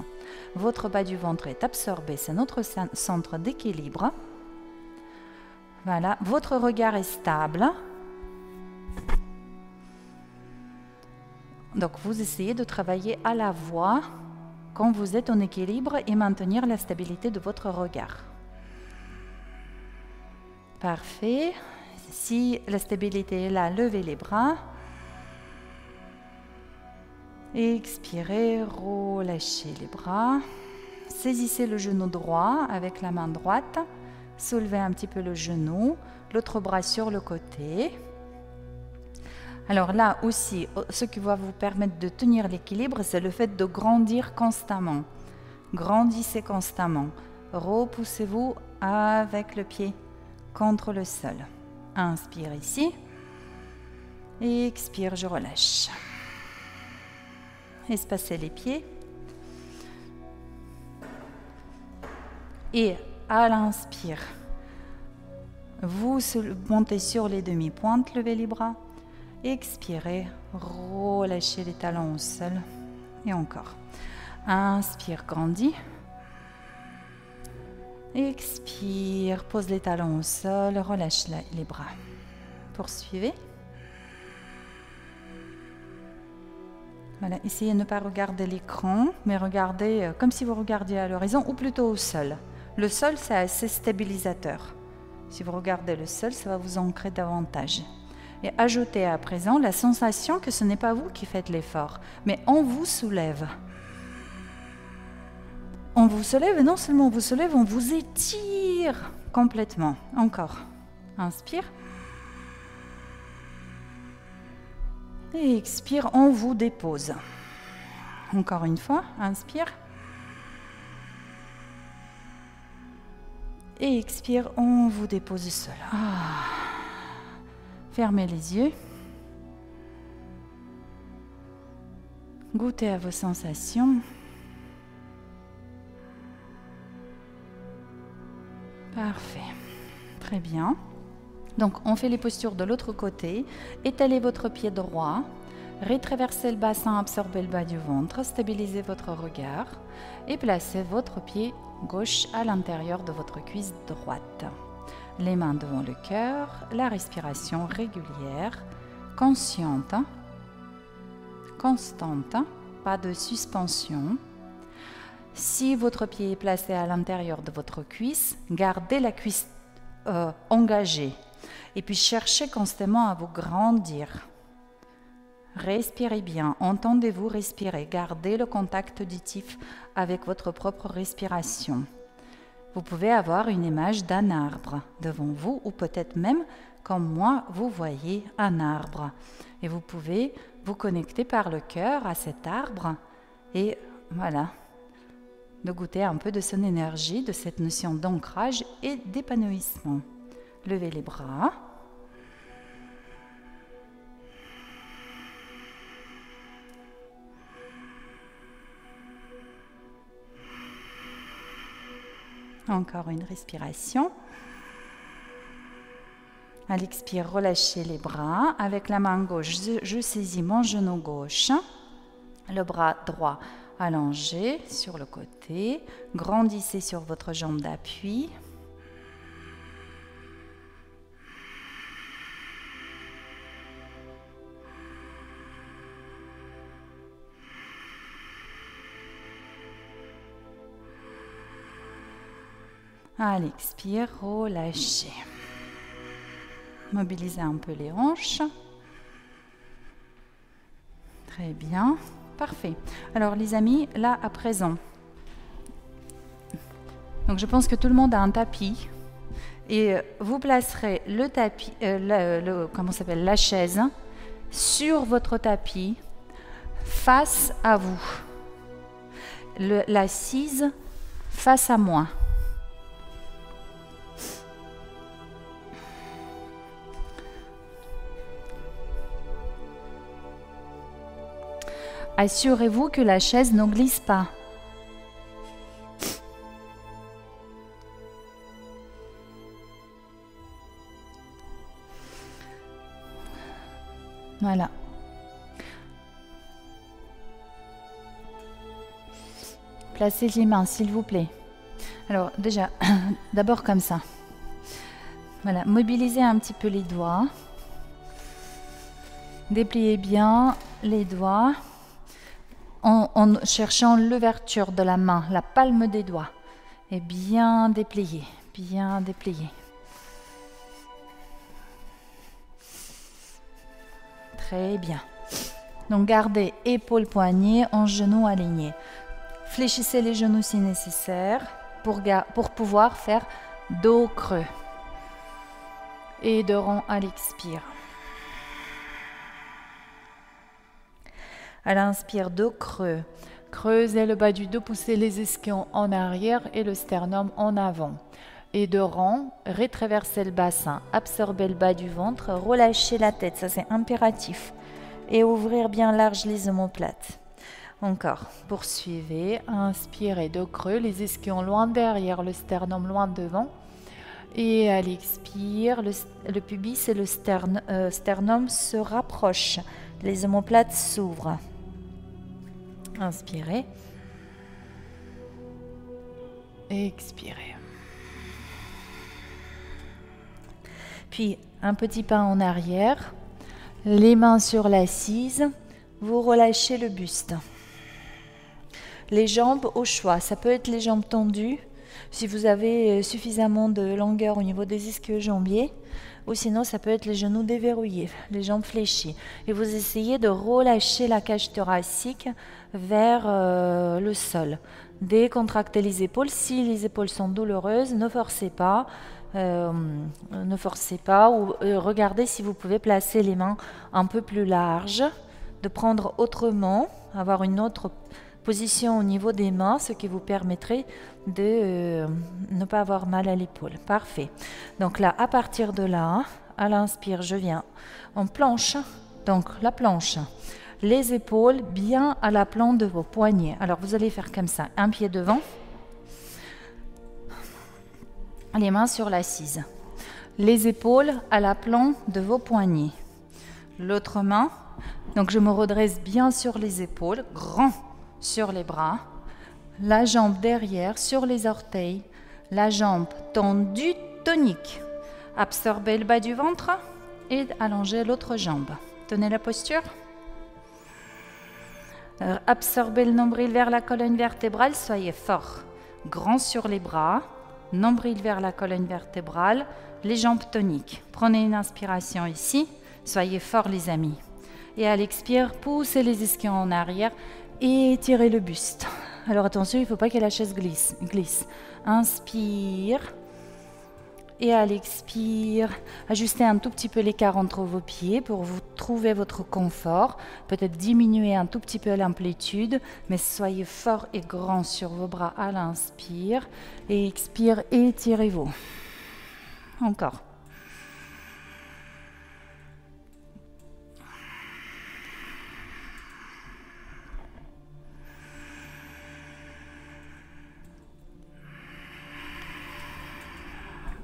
Votre bas du ventre est absorbé, c'est notre centre d'équilibre. Voilà, votre regard est stable. Donc, vous essayez de travailler à la voix quand vous êtes en équilibre et maintenir la stabilité de votre regard. Parfait. Si la stabilité est là, levez les bras. Expirez, relâchez les bras. Saisissez le genou droit avec la main droite. Soulevez un petit peu le genou, l'autre bras sur le côté. Alors là aussi, ce qui va vous permettre de tenir l'équilibre, c'est le fait de grandir constamment. Grandissez constamment. Repoussez-vous avec le pied contre le sol. Inspire ici. Expire, je relâche. Espacez les pieds. Et à l'inspire, vous montez sur les demi-pointes, levez les bras. Expirez, relâchez les talons au sol. Et encore. Inspire, grandis. Expire, pose les talons au sol, relâche les bras. Poursuivez. Voilà, essayez de ne pas regarder l'écran, mais regardez comme si vous regardiez à l'horizon ou plutôt au sol. Le sol, c'est assez stabilisateur. Si vous regardez le sol, ça va vous ancrer davantage. Et ajoutez à présent la sensation que ce n'est pas vous qui faites l'effort, mais on vous soulève. On vous soulève et non seulement on vous soulève, on vous étire complètement. Encore. Inspire. Et expire, on vous dépose. Encore une fois, inspire. Et expire, on vous dépose au sol. Fermez les yeux. Goûtez à vos sensations. Parfait. Très bien. Donc, on fait les postures de l'autre côté. Étalez votre pied droit. Rétraversez le bassin, absorbez le bas du ventre. Stabilisez votre regard. Et placez votre pied gauche à l'intérieur de votre cuisse droite. Les mains devant le cœur. La respiration régulière, consciente, constante. Pas de suspension. Si votre pied est placé à l'intérieur de votre cuisse, gardez la cuisse engagée. Et puis cherchez constamment à vous grandir. Respirez bien, entendez-vous respirer. Gardez le contact auditif avec votre propre respiration. Vous pouvez avoir une image d'un arbre devant vous ou peut-être même, comme moi, vous voyez un arbre. Et vous pouvez vous connecter par le cœur à cet arbre et voilà, de goûter un peu de son énergie, de cette notion d'ancrage et d'épanouissement. Levez les bras. Encore une respiration. À l'expire, relâchez les bras. Avec la main gauche, je saisis mon genou gauche. Le bras droit allongé sur le côté. Grandissez sur votre jambe d'appui. À l'expire, relâchez. Mobilisez un peu les hanches. Très bien, parfait. Alors les amis, là à présent, donc je pense que tout le monde a un tapis et vous placerez le tapis, la chaise sur votre tapis face à vous. L'assise face à moi. Assurez-vous que la chaise ne glisse pas. Voilà. Placez les mains, s'il vous plaît. Alors, déjà, d'abord comme ça. Voilà, mobilisez un petit peu les doigts. Dépliez bien les doigts. En cherchant l'ouverture de la main, la palme des doigts, et bien déplié, bien déplié. Très bien. Donc gardez épaules poignets, en genoux alignés. Fléchissez les genoux si nécessaire pour pouvoir faire dos creux. Et de rond à l'expire. À l'inspire, dos creux. Creusez le bas du dos, poussez les ischions en arrière et le sternum en avant. Et de rond, rétraversez le bassin, absorbez le bas du ventre, relâchez la tête, ça c'est impératif. Et ouvrir bien large les omoplates. Encore, poursuivez, inspirez, dos creux, les ischions loin derrière, le sternum loin devant. Et à l'expire, le pubis et le sternum se rapprochent, les omoplates s'ouvrent. Inspirez. Expirez. Puis un petit pas en arrière, les mains sur l'assise, vous relâchez le buste. Les jambes au choix, ça peut être les jambes tendues, si vous avez suffisamment de longueur au niveau des ischio-jambiers, ou sinon ça peut être les genoux déverrouillés, les jambes fléchies. Et vous essayez de relâcher la cage thoracique vers le sol. Décontractez les épaules. Si les épaules sont douloureuses, ne forcez pas. Ou regardez si vous pouvez placer les mains un peu plus larges, de prendre autrement, avoir une autre position au niveau des mains, ce qui vous permettrait de ne pas avoir mal à l'épaule. Parfait. Donc là, à partir de là, à l'inspire, je viens en planche. Donc la planche, les épaules bien à l'aplomb de vos poignets. Alors vous allez faire comme ça, un pied devant, les mains sur l'assise. Les épaules à l'aplomb de vos poignets. L'autre main, donc je me redresse bien sur les épaules, grand sur les bras, la jambe derrière sur les orteils, la jambe tendue, tonique. Absorbez le bas du ventre et allongez l'autre jambe. Tenez la posture. Absorbez le nombril vers la colonne vertébrale, soyez fort. Grand sur les bras, nombril vers la colonne vertébrale, les jambes toniques. Prenez une inspiration ici, soyez forts les amis. Et à l'expire, poussez les ischions en arrière et étirez le buste. Alors attention, il ne faut pas que la chaise glisse. Inspire. Et à l'expire, ajustez un tout petit peu l'écart entre vos pieds pour vous trouver votre confort. Peut-être diminuer un tout petit peu l'amplitude, mais soyez fort et grand sur vos bras à l'inspire. Et expire, étirez-vous. Encore.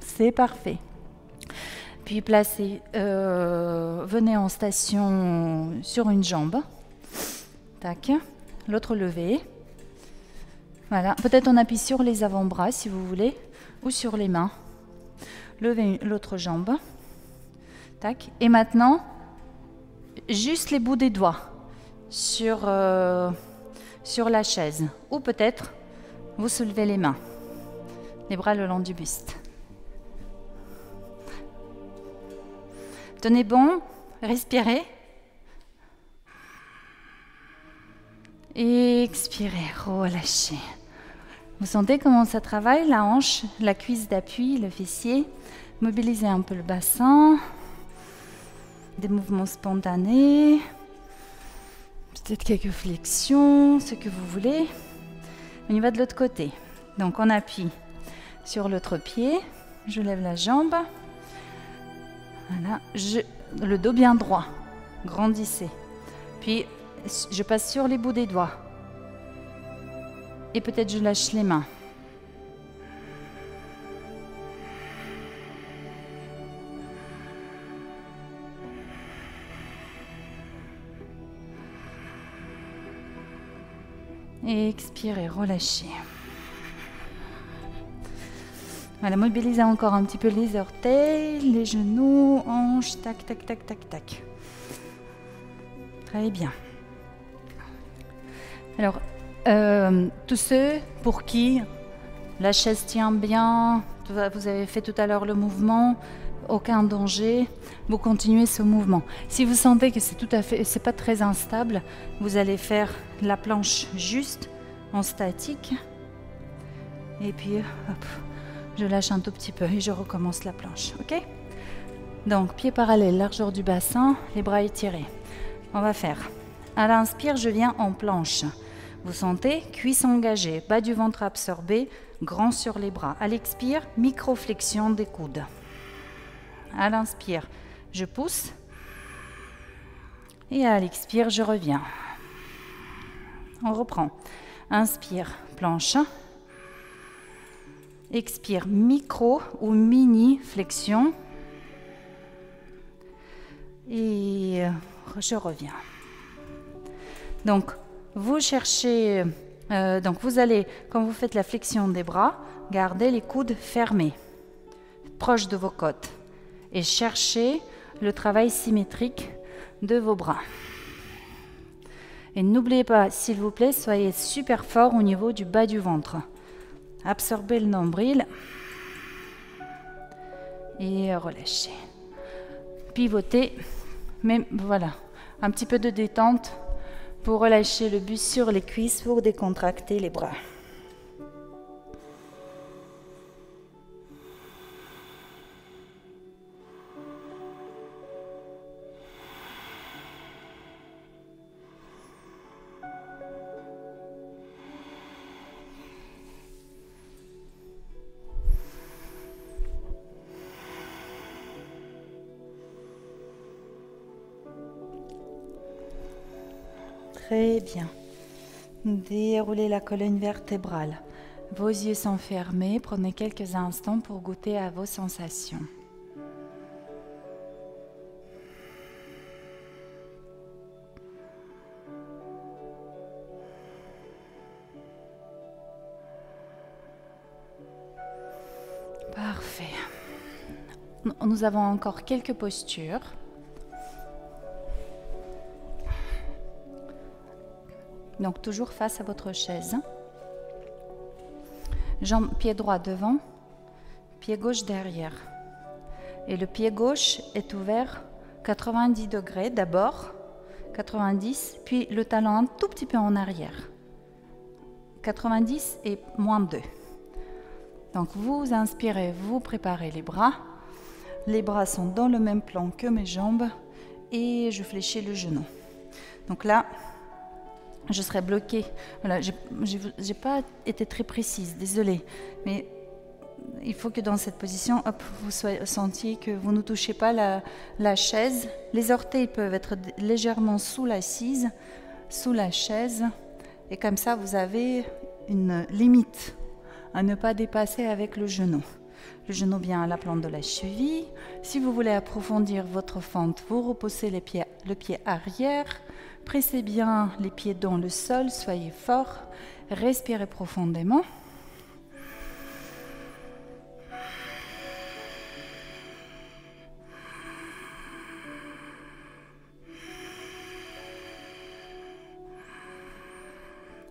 C'est parfait. Puis placez, venez en station sur une jambe. Tac. L'autre levé. Voilà. Peut-être on appuie sur les avant-bras si vous voulez, ou sur les mains. Levez l'autre jambe. Tac. Et maintenant, juste les bouts des doigts sur la chaise. Ou peut-être, vous soulevez les mains. Les bras le long du buste. Tenez bon, respirez. Et expirez, relâchez. Vous sentez comment ça travaille, la hanche, la cuisse d'appui, le fessier. Mobilisez un peu le bassin. Des mouvements spontanés. Peut-être quelques flexions, ce que vous voulez. On y va de l'autre côté. Donc on appuie sur l'autre pied. Je lève la jambe. Voilà, le dos bien droit, grandissez. Puis, je passe sur les bouts des doigts. Et peut-être je lâche les mains. Et expirez, relâchez. Voilà, mobilisez encore un petit peu les orteils, les genoux, hanches, tac, tac, tac, tac, tac. Très bien. Alors, tous ceux pour qui la chaise tient bien, vous avez fait tout à l'heure le mouvement, aucun danger, vous continuez ce mouvement. Si vous sentez que c'est pas très instable, vous allez faire la planche juste en statique. Et puis, hop. Je lâche un tout petit peu et je recommence la planche, ok? Donc, pieds parallèles, largeur du bassin, les bras étirés. On va faire. À l'inspire, je viens en planche. Vous sentez? Cuisses engagées, bas du ventre absorbé, grand sur les bras. À l'expire, micro-flexion des coudes. À l'inspire, je pousse. Et à l'expire, je reviens. On reprend. Inspire, planche. Expire, micro ou mini flexion. Et je reviens. Donc, vous cherchez, donc vous allez, quand vous faites la flexion des bras, gardez les coudes fermés, proches de vos côtes, et cherchez le travail symétrique de vos bras. Et n'oubliez pas, s'il vous plaît, soyez super fort au niveau du bas du ventre. Absorbez le nombril et relâchez. Pivotez, mais voilà, un petit peu de détente pour relâcher le buste sur les cuisses pour décontracter les bras. Très bien. Déroulez la colonne vertébrale. Vos yeux sont fermés. Prenez quelques instants pour goûter à vos sensations. Parfait. Nous avons encore quelques postures. Donc, toujours face à votre chaise. Pied droit devant, pied gauche derrière. Et le pied gauche est ouvert 90 degrés d'abord, 90, puis le talon un tout petit peu en arrière. 90 et moins 2. Donc, vous inspirez, vous préparez les bras. Les bras sont dans le même plan que mes jambes et je fléchis le genou. Donc là, je serai bloquée. Voilà, j'ai pas été très précise, désolée. Mais il faut que dans cette position, hop, vous sentiez que vous ne touchez pas la chaise. Les orteils peuvent être légèrement sous l'assise, sous la chaise. Et comme ça, vous avez une limite à ne pas dépasser avec le genou. Le genou bien à la plante de la cheville. Si vous voulez approfondir votre fente, vous reposez le pied arrière. Pressez bien les pieds dans le sol, soyez fort, respirez profondément.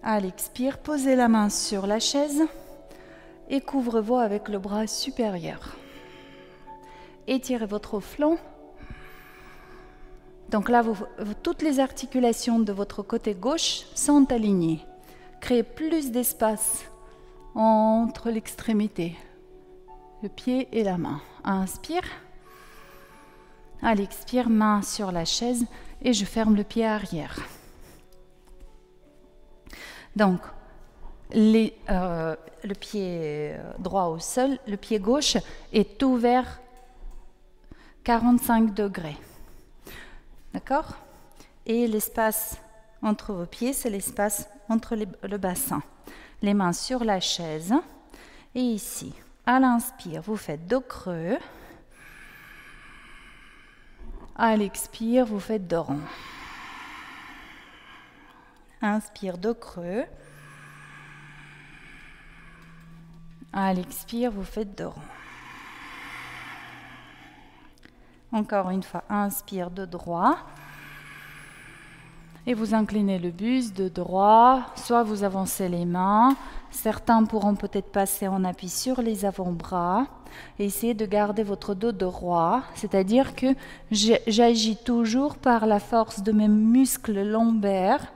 À l'expire, posez la main sur la chaise et couvrez-vous avec le bras supérieur. Étirez votre flanc. Donc là, toutes les articulations de votre côté gauche sont alignées. Créez plus d'espace entre l'extrémité, le pied et la main. Inspire. À l'expire, main sur la chaise et je ferme le pied arrière. Donc, le pied droit au sol, le pied gauche est ouvert 45 degrés. D'accord? Et l'espace entre vos pieds, c'est l'espace entre le bassin. Les mains sur la chaise. Et ici, à l'inspire, vous faites dos creux. À l'expire, vous faites dos rond. Inspire, dos creux. À l'expire, vous faites dos rond. Encore une fois, inspire de droit. Et vous inclinez le buste de droit, soit vous avancez les mains. Certains pourront peut-être passer en appui sur les avant-bras. Et essayez de garder votre dos droit, c'est-à-dire que j'agis toujours par la force de mes muscles lombaires,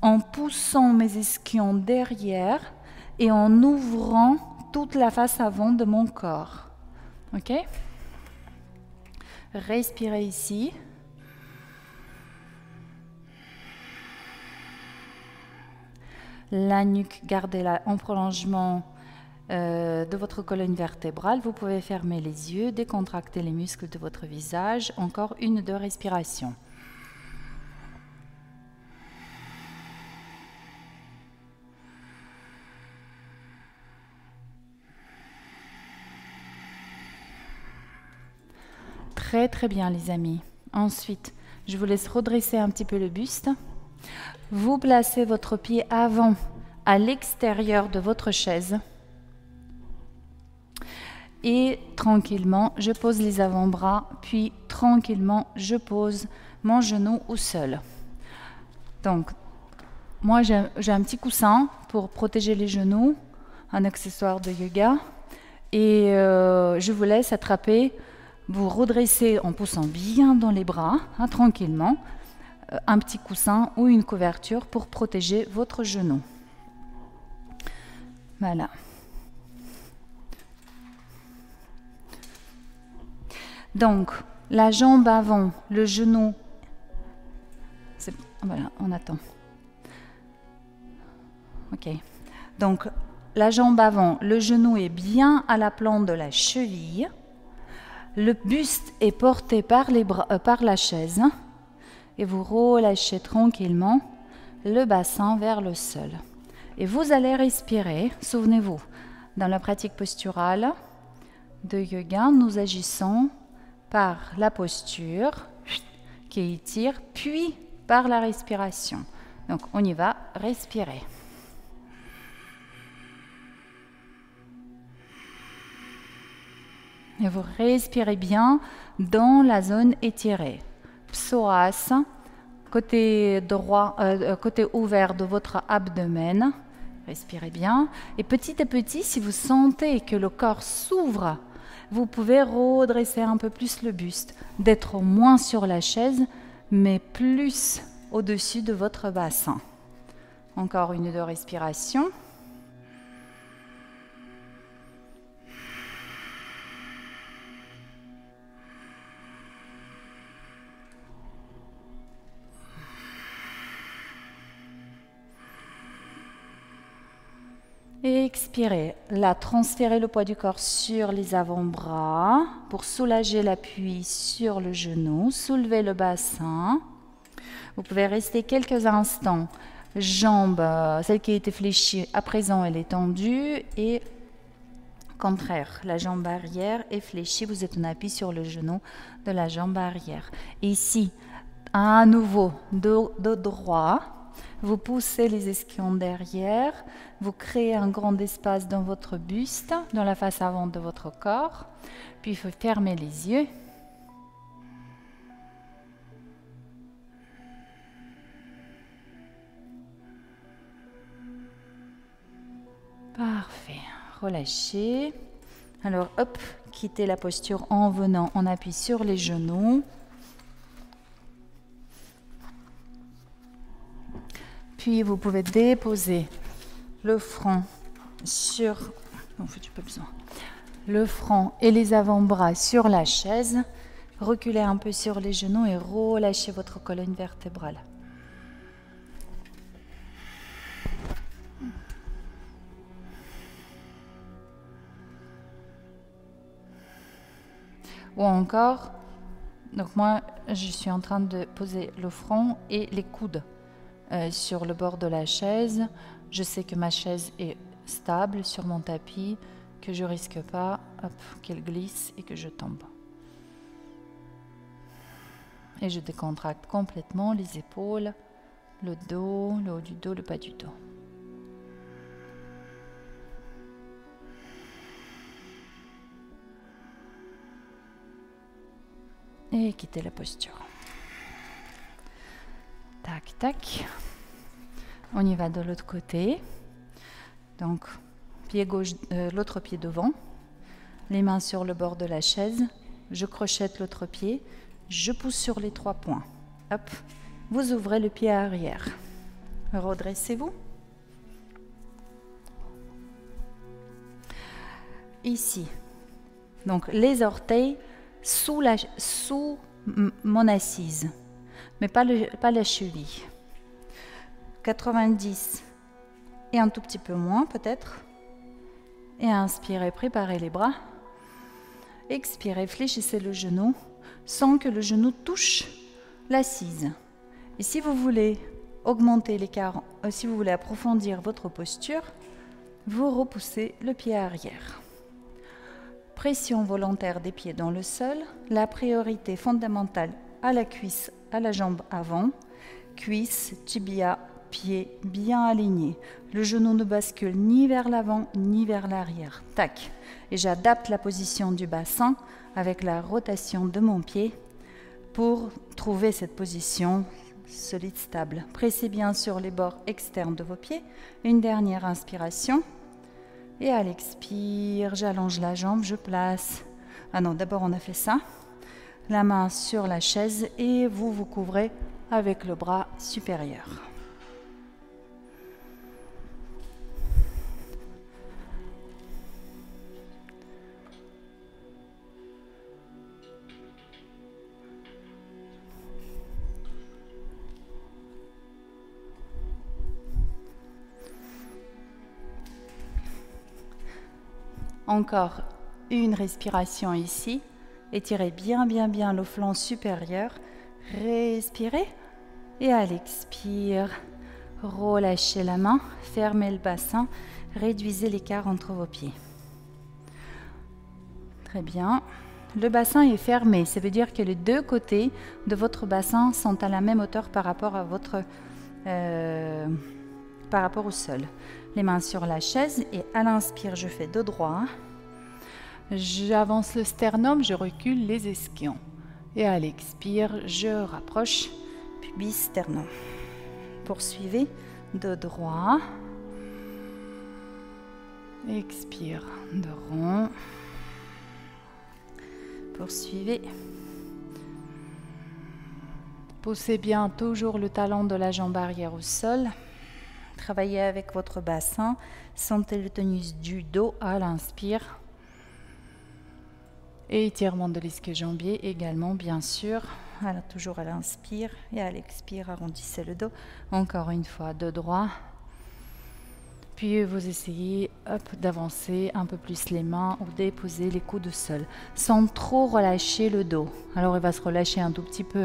en poussant mes ischions derrière et en ouvrant toute la face avant de mon corps. Ok? Respirez ici. La nuque, gardez-la en prolongement de votre colonne vertébrale. Vous pouvez fermer les yeux, décontracter les muscles de votre visage. Encore 1 ou 2 respirations. Très très bien les amis. Ensuite, je vous laisse redresser un petit peu le buste. Vous placez votre pied avant à l'extérieur de votre chaise. Et tranquillement, je pose les avant-bras, puis tranquillement, je pose mon genou au sol. Donc, moi j'ai un petit coussin pour protéger les genoux, un accessoire de yoga. Et je vous laisse attraper, vous redresser en poussant bien dans les bras, hein, tranquillement, un petit coussin ou une couverture pour protéger votre genou. Voilà. Donc, la jambe avant, le genou. Voilà, on attend. Ok. Donc, la jambe avant, le genou est bien à la plante de la cheville. Le buste est porté par les bras, par la chaise. Et vous relâchez tranquillement le bassin vers le sol. Et vous allez respirer. Souvenez-vous, dans la pratique posturale de yoga, nous agissons par la posture qui étire, puis par la respiration. Donc, on y va, respirer. Et vous respirez bien dans la zone étirée. Psoas, côté droit, côté ouvert de votre abdomen. Respirez bien. Et petit à petit, si vous sentez que le corps s'ouvre, vous pouvez redresser un peu plus le buste, d'être moins sur la chaise, mais plus au-dessus de votre bassin. Encore 1 ou 2 respirations. Et expirez. Là, transférez le poids du corps sur les avant-bras pour soulager l'appui sur le genou. Soulevez le bassin. Vous pouvez rester quelques instants. Jambe, celle qui était fléchie, à présent elle est tendue. Et contraire, la jambe arrière est fléchie. Vous êtes en appui sur le genou de la jambe arrière. Et ici, à nouveau, dos droit. Vous poussez les ischions derrière, vous créez un grand espace dans votre buste, dans la face avant de votre corps, puis vous fermez les yeux. Parfait, relâchez. Alors hop, quittez la posture en venant en appui sur les genoux. Puis vous pouvez déposer le front sur le front et les avant-bras sur la chaise. Reculez un peu sur les genoux et relâchez votre colonne vertébrale. Ou encore, donc moi je suis en train de poser le front et les coudes sur le bord de la chaise. Je sais que ma chaise est stable sur mon tapis, que je risque pas qu'elle glisse et que je tombe. Et je décontracte complètement les épaules, le dos, le haut du dos, le bas du dos. Et quittez la posture. Tac, tac. On y va de l'autre côté. Donc, pied gauche, l'autre pied devant. Les mains sur le bord de la chaise. Je crochette l'autre pied. Je pousse sur les 3 points. Hop. Vous ouvrez le pied arrière. Redressez-vous. ici. Donc les orteils sous mon assise, mais pas la cheville. 90 et un tout petit peu moins peut-être. Et inspirez, préparez les bras. Expirez, fléchissez le genou sans que le genou touche l'assise. Et si vous voulez augmenter l'écart, si vous voulez approfondir votre posture, vous repoussez le pied arrière. Pression volontaire des pieds dans le sol, la priorité fondamentale à la cuisse, à la jambe avant, cuisse, tibia, pied bien alignés. Le genou ne bascule ni vers l'avant ni vers l'arrière. Tac. Et j'adapte la position du bassin avec la rotation de mon pied pour trouver cette position solide, stable. Pressez bien sur les bords externes de vos pieds. Une dernière inspiration. Et à l'expire, j'allonge la jambe, je place. Ah non, d'abord on a fait ça. La main sur la chaise et vous vous couvrez avec le bras supérieur. Encore une respiration ici. Étirez bien le flanc supérieur. Respirez. Et à l'expire, relâchez la main, fermez le bassin, réduisez l'écart entre vos pieds. Très bien. Le bassin est fermé. Ça veut dire que les deux côtés de votre bassin sont à la même hauteur par rapport à par rapport au sol. Les mains sur la chaise et à l'inspire, je fais dos droit. J'avance le sternum, je recule les ischions. Et à l'expire, je rapproche pubis sternum. Poursuivez, dos droit. Expire, dos rond. Poursuivez. Poussez bien toujours le talon de la jambe arrière au sol. Travaillez avec votre bassin. Sentez le tonus du dos à l'inspire. Et étirement de l'ischio-jambier également, bien sûr. Alors, toujours à l'inspire et à l'expire, arrondissez le dos. Encore une fois, dos droit. Puis vous essayez d'avancer un peu plus les mains ou déposer les coudes au sol sans trop relâcher le dos. Alors il va se relâcher un tout petit peu,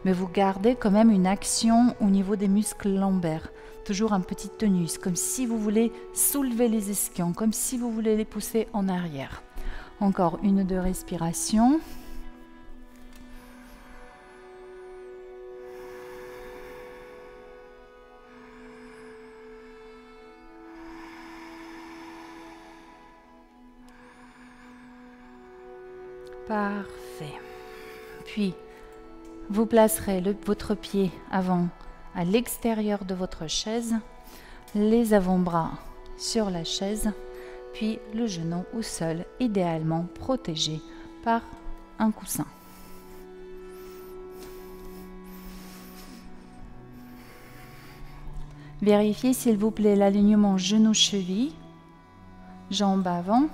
mais vous gardez quand même une action au niveau des muscles lombaires. Toujours un petit tonus, comme si vous voulez soulever les ischions, comme si vous voulez les pousser en arrière. Encore une ou deux respirations. Parfait. Puis, vous placerez votre pied avant à l'extérieur de votre chaise, les avant-bras sur la chaise, puis le genou au sol, idéalement protégé par un coussin. Vérifiez s'il vous plaît l'alignement genou-cheville, jambes avant.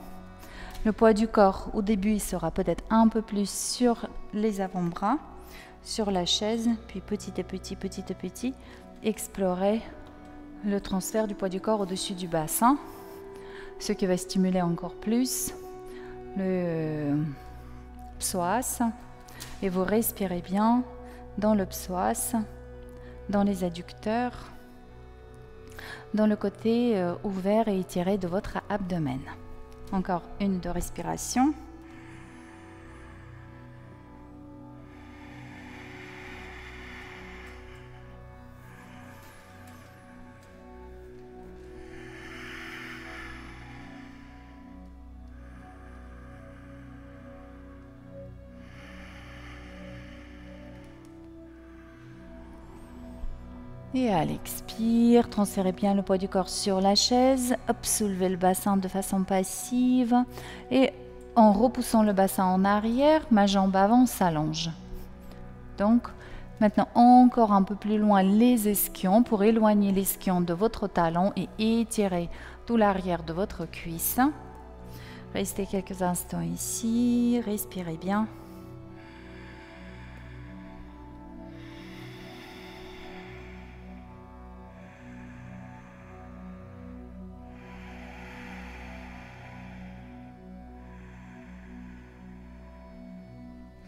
Le poids du corps, au début, il sera peut-être un peu plus sur les avant-bras, sur la chaise, puis petit à petit, explorez le transfert du poids du corps au-dessus du bassin, ce qui va stimuler encore plus le psoas. Et vous respirez bien dans le psoas, dans les adducteurs, dans le côté ouvert et étiré de votre abdomen. Encore une de respiration. Et à l'expire, transférez bien le poids du corps sur la chaise. Hop, soulevez le bassin de façon passive. Et en repoussant le bassin en arrière, ma jambe avant s'allonge. Donc, maintenant encore un peu plus loin les ischions pour éloigner l'ischion de votre talon et étirer tout l'arrière de votre cuisse. Restez quelques instants ici, respirez bien.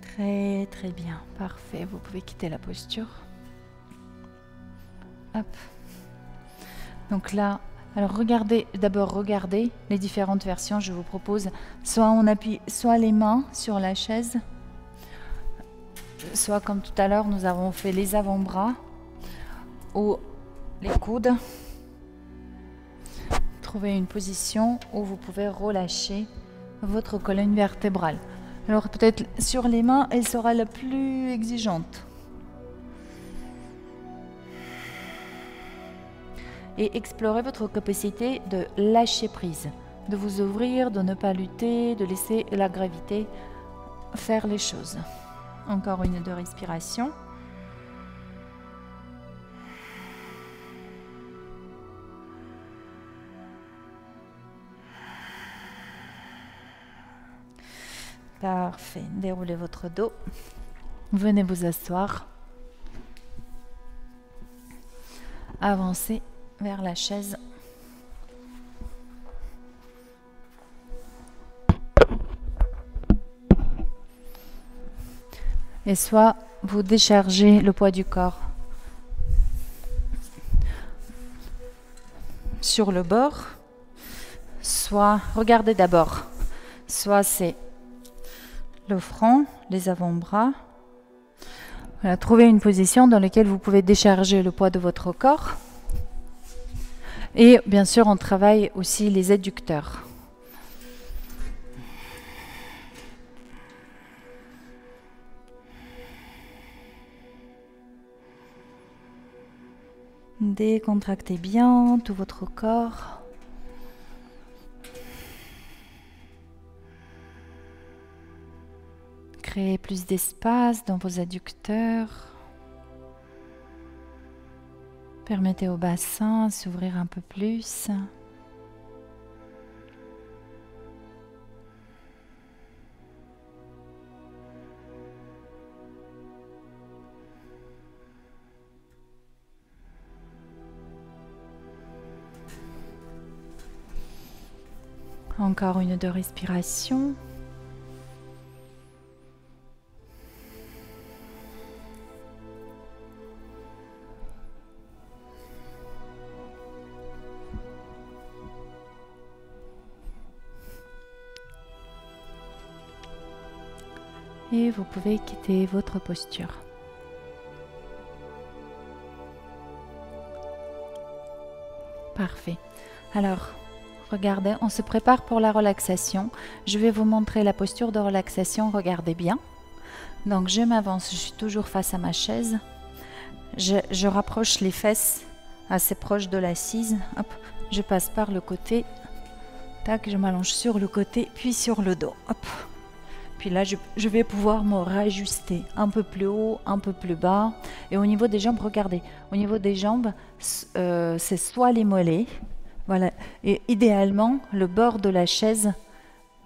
Très très bien, parfait. Vous pouvez quitter la posture. Hop. Donc là, alors regardez les différentes versions. Je vous propose, soit on appuie soit les mains sur la chaise, soit comme tout à l'heure, nous avons fait les avant-bras ou les coudes. Trouvez une position où vous pouvez relâcher votre colonne vertébrale. Alors peut-être sur les mains, elle sera la plus exigeante. Et explorez votre capacité de lâcher prise, de vous ouvrir, de ne pas lutter, de laisser la gravité faire les choses. Encore une ou deux respirations. Parfait. Déroulez votre dos. Venez vous asseoir. Avancez vers la chaise. Et soit vous déchargez le poids du corps sur le bord, soit, regardez d'abord, soit c'est le front, les avant-bras. Voilà, trouvez une position dans laquelle vous pouvez décharger le poids de votre corps. Et bien sûr, on travaille aussi les adducteurs. Décontractez bien tout votre corps. Créez plus d'espace dans vos adducteurs. Permettez au bassin de s'ouvrir un peu plus. Encore une ou deux respirations. Et vous pouvez quitter votre posture. Parfait. Alors, regardez, on se prépare pour la relaxation. Je vais vous montrer la posture de relaxation. Regardez bien. Donc, je m'avance. Je suis toujours face à ma chaise. Je rapproche les fesses assez proches de l'assise. Hop, je passe par le côté. Tac, je m'allonge sur le côté, puis sur le dos. Hop. Puis là, je vais pouvoir me réajuster un peu plus haut, un peu plus bas. Et au niveau des jambes, regardez. Au niveau des jambes, c'est soit les mollets. Voilà. Et idéalement, le bord de la chaise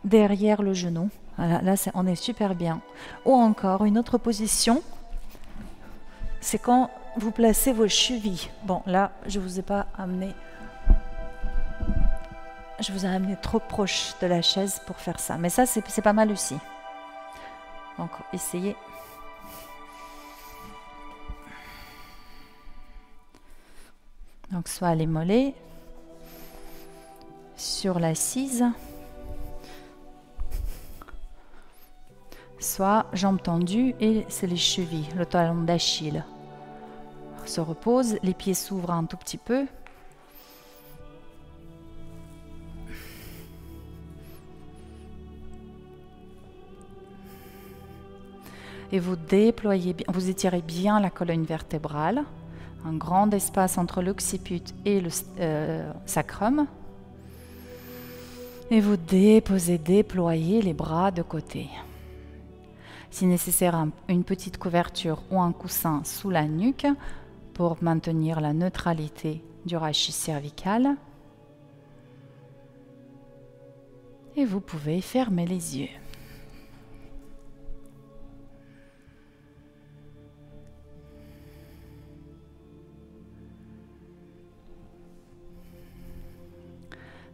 derrière le genou. Voilà, là, on est super bien. Ou encore, une autre position, c'est quand vous placez vos chevilles. Bon, là, je ne vous ai pas amené... Je vous ai amené trop proche de la chaise pour faire ça. Mais ça, c'est pas mal aussi. Donc, essayez. Donc, soit les mollets, sur l'assise, soit jambes tendues et c'est les chevilles, le talon d'Achille. On se repose, les pieds s'ouvrent un tout petit peu. Et vous déployez bien, vous étirez bien la colonne vertébrale, un grand espace entre l'occiput et le sacrum. Et vous déployez les bras de côté. Si nécessaire, une petite couverture ou un coussin sous la nuque pour maintenir la neutralité du rachis cervical. Et vous pouvez fermer les yeux.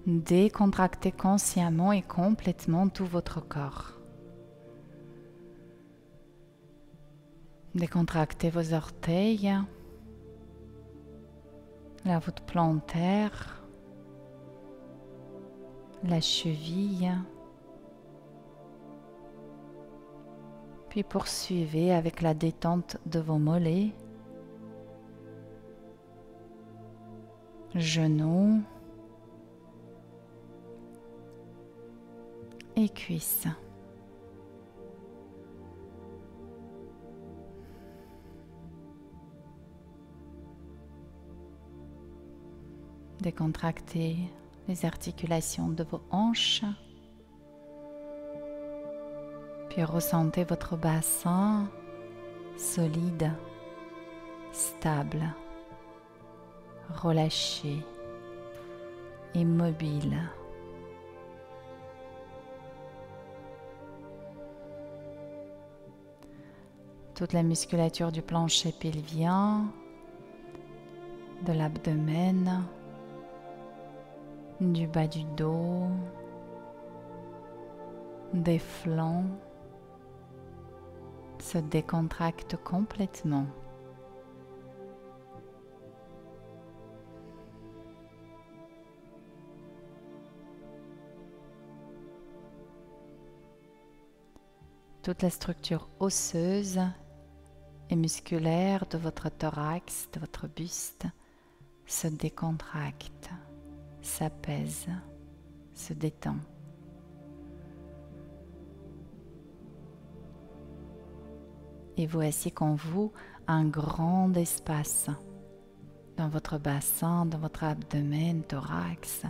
Décontractez consciemment et complètement tout votre corps. Décontractez vos orteils, la voûte plantaire, la cheville. Puis poursuivez avec la détente de vos mollets, genoux et cuisses. Décontractez les articulations de vos hanches. Puis ressentez votre bassin solide, stable, relâché, immobile. Toute la musculature du plancher pelvien, de l'abdomen, du bas du dos, des flancs se décontracte complètement. Toute la structure osseuse et musculaire de votre thorax, de votre buste, se décontracte, s'apaise, se détend. Et voici qu'en vous, un grand espace dans votre bassin, dans votre abdomen, thorax,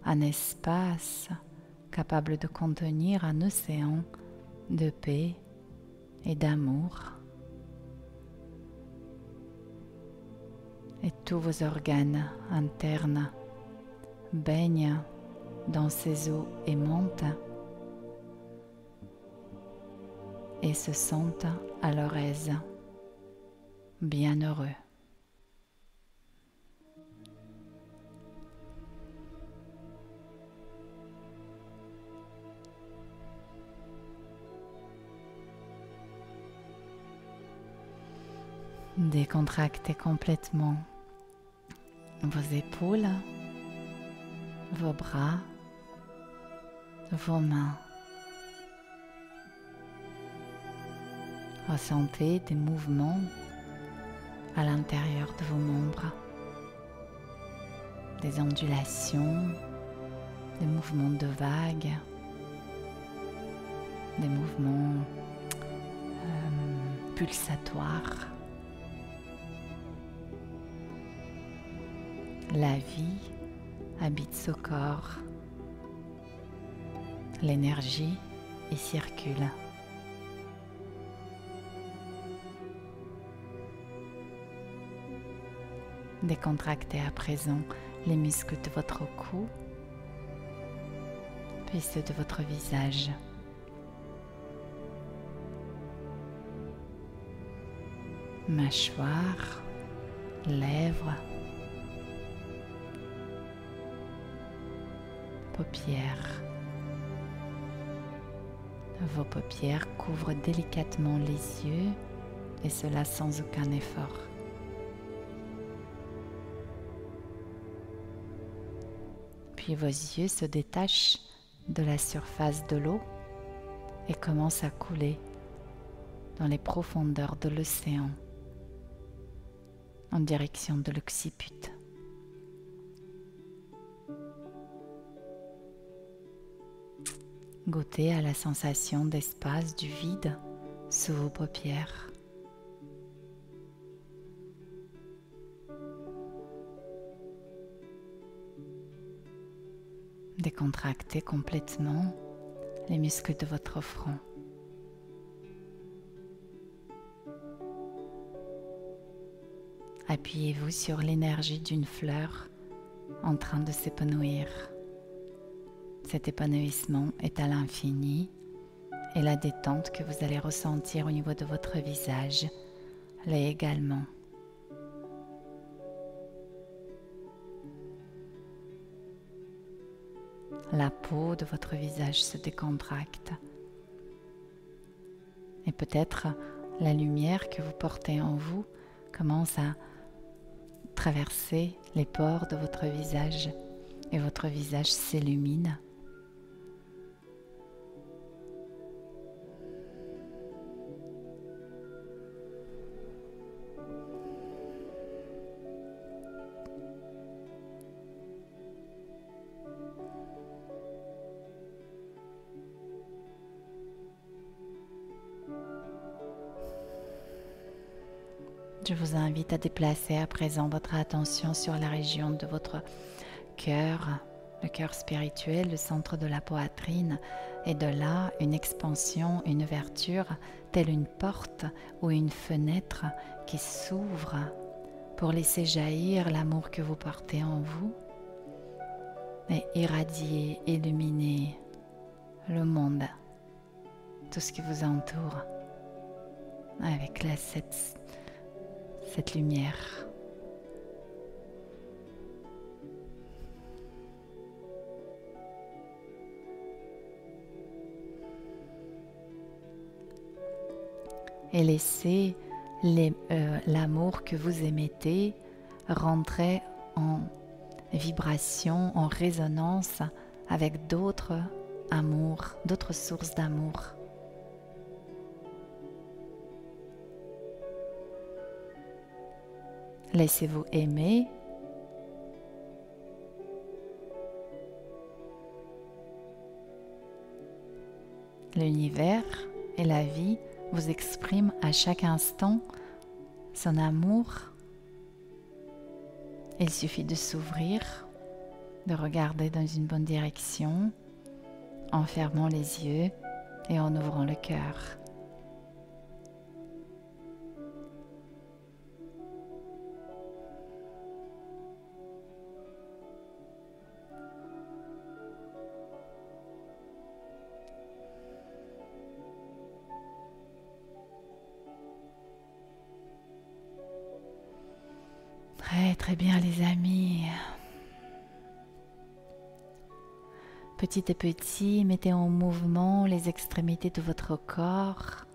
un espace capable de contenir un océan de paix et d'amour. Et tous vos organes internes baignent dans ces eaux aimantes et se sentent à leur aise, bienheureux. Décontractez complètement vos épaules, vos bras, vos mains. Ressentez des mouvements à l'intérieur de vos membres, des ondulations, des mouvements de vagues, des mouvements pulsatoires. La vie habite ce corps. L'énergie y circule. Décontractez à présent les muscles de votre cou, puis ceux de votre visage. Mâchoire, lèvres, paupières. Vos paupières couvrent délicatement les yeux et cela sans aucun effort. Puis vos yeux se détachent de la surface de l'eau et commencent à couler dans les profondeurs de l'océan en direction de l'occiput. Goûtez à la sensation d'espace du vide sous vos paupières. Décontractez complètement les muscles de votre front. Appuyez-vous sur l'énergie d'une fleur en train de s'épanouir. Cet épanouissement est à l'infini et la détente que vous allez ressentir au niveau de votre visage l'est également. La peau de votre visage se décontracte et peut-être la lumière que vous portez en vous commence à traverser les pores de votre visage et votre visage s'illumine. Je vous invite à déplacer à présent votre attention sur la région de votre cœur, le cœur spirituel, le centre de la poitrine, et de là une expansion, une ouverture, telle une porte ou une fenêtre qui s'ouvre pour laisser jaillir l'amour que vous portez en vous et irradier, illuminer le monde, tout ce qui vous entoure avec cette lumière. Et laissez l'amour que vous émettez rentrer en vibration, en résonance avec d'autres amours, d'autres sources d'amour. Laissez-vous aimer. L'univers et la vie vous expriment à chaque instant son amour. Il suffit de s'ouvrir, de regarder dans une bonne direction, en fermant les yeux et en ouvrant le cœur. Très bien les amis. Petit à petit, mettez en mouvement les extrémités de votre corps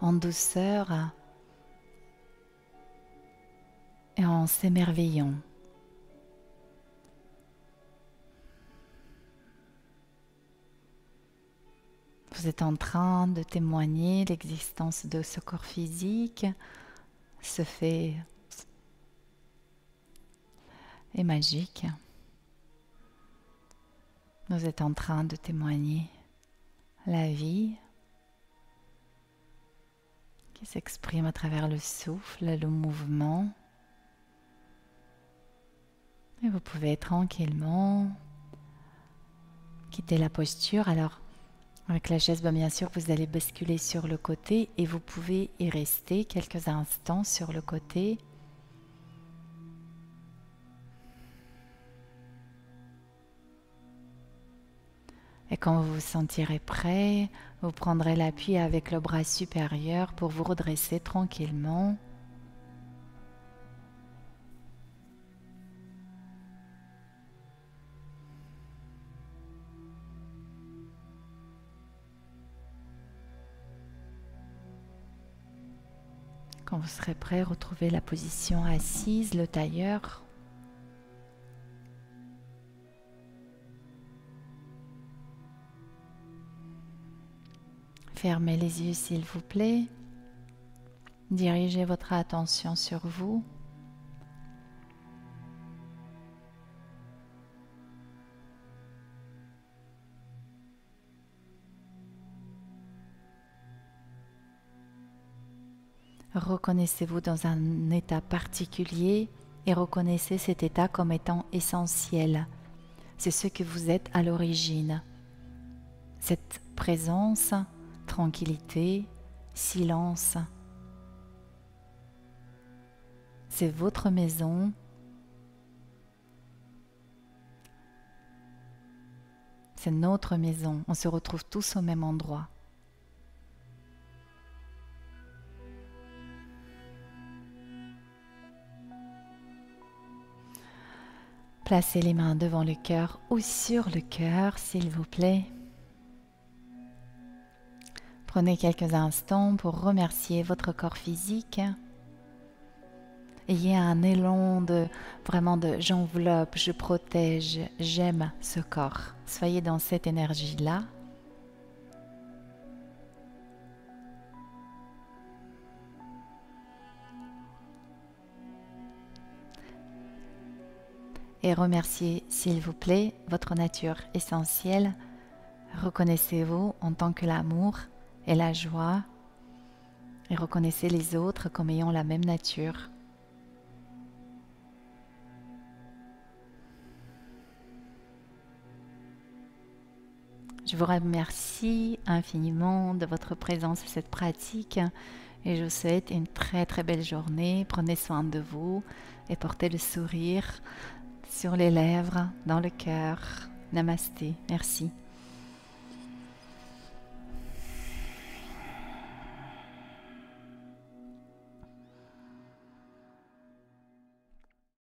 en douceur et en s'émerveillant. Vous êtes en train de témoigner l'existence de ce corps physique, ce fait est magique. Vous êtes en train de témoigner la vie qui s'exprime à travers le souffle, le mouvement. Et vous pouvez tranquillement quitter la posture. Alors, avec la chaise, bien sûr, vous allez basculer sur le côté et vous pouvez y rester quelques instants sur le côté. Et quand vous vous sentirez prêt, vous prendrez l'appui avec le bras supérieur pour vous redresser tranquillement. Quand vous serez prêt, retrouvez la position assise, le tailleur. Fermez les yeux s'il vous plaît. Dirigez votre attention sur vous. Reconnaissez-vous dans un état particulier et reconnaissez cet état comme étant essentiel. C'est ce que vous êtes à l'origine. Cette présence, tranquillité, silence. C'est votre maison. C'est notre maison. On se retrouve tous au même endroit. Placez les mains devant le cœur ou sur le cœur, s'il vous plaît. Prenez quelques instants pour remercier votre corps physique. Ayez un élan de j'enveloppe, je protège, j'aime ce corps. Soyez dans cette énergie-là. Et remerciez, s'il vous plaît, votre nature essentielle. Reconnaissez-vous en tant que l'amour et la joie. Et reconnaissez les autres comme ayant la même nature. Je vous remercie infiniment de votre présence à cette pratique et je vous souhaite une très très belle journée. Prenez soin de vous et portez le sourire sur les lèvres, dans le cœur. Namasté. Merci.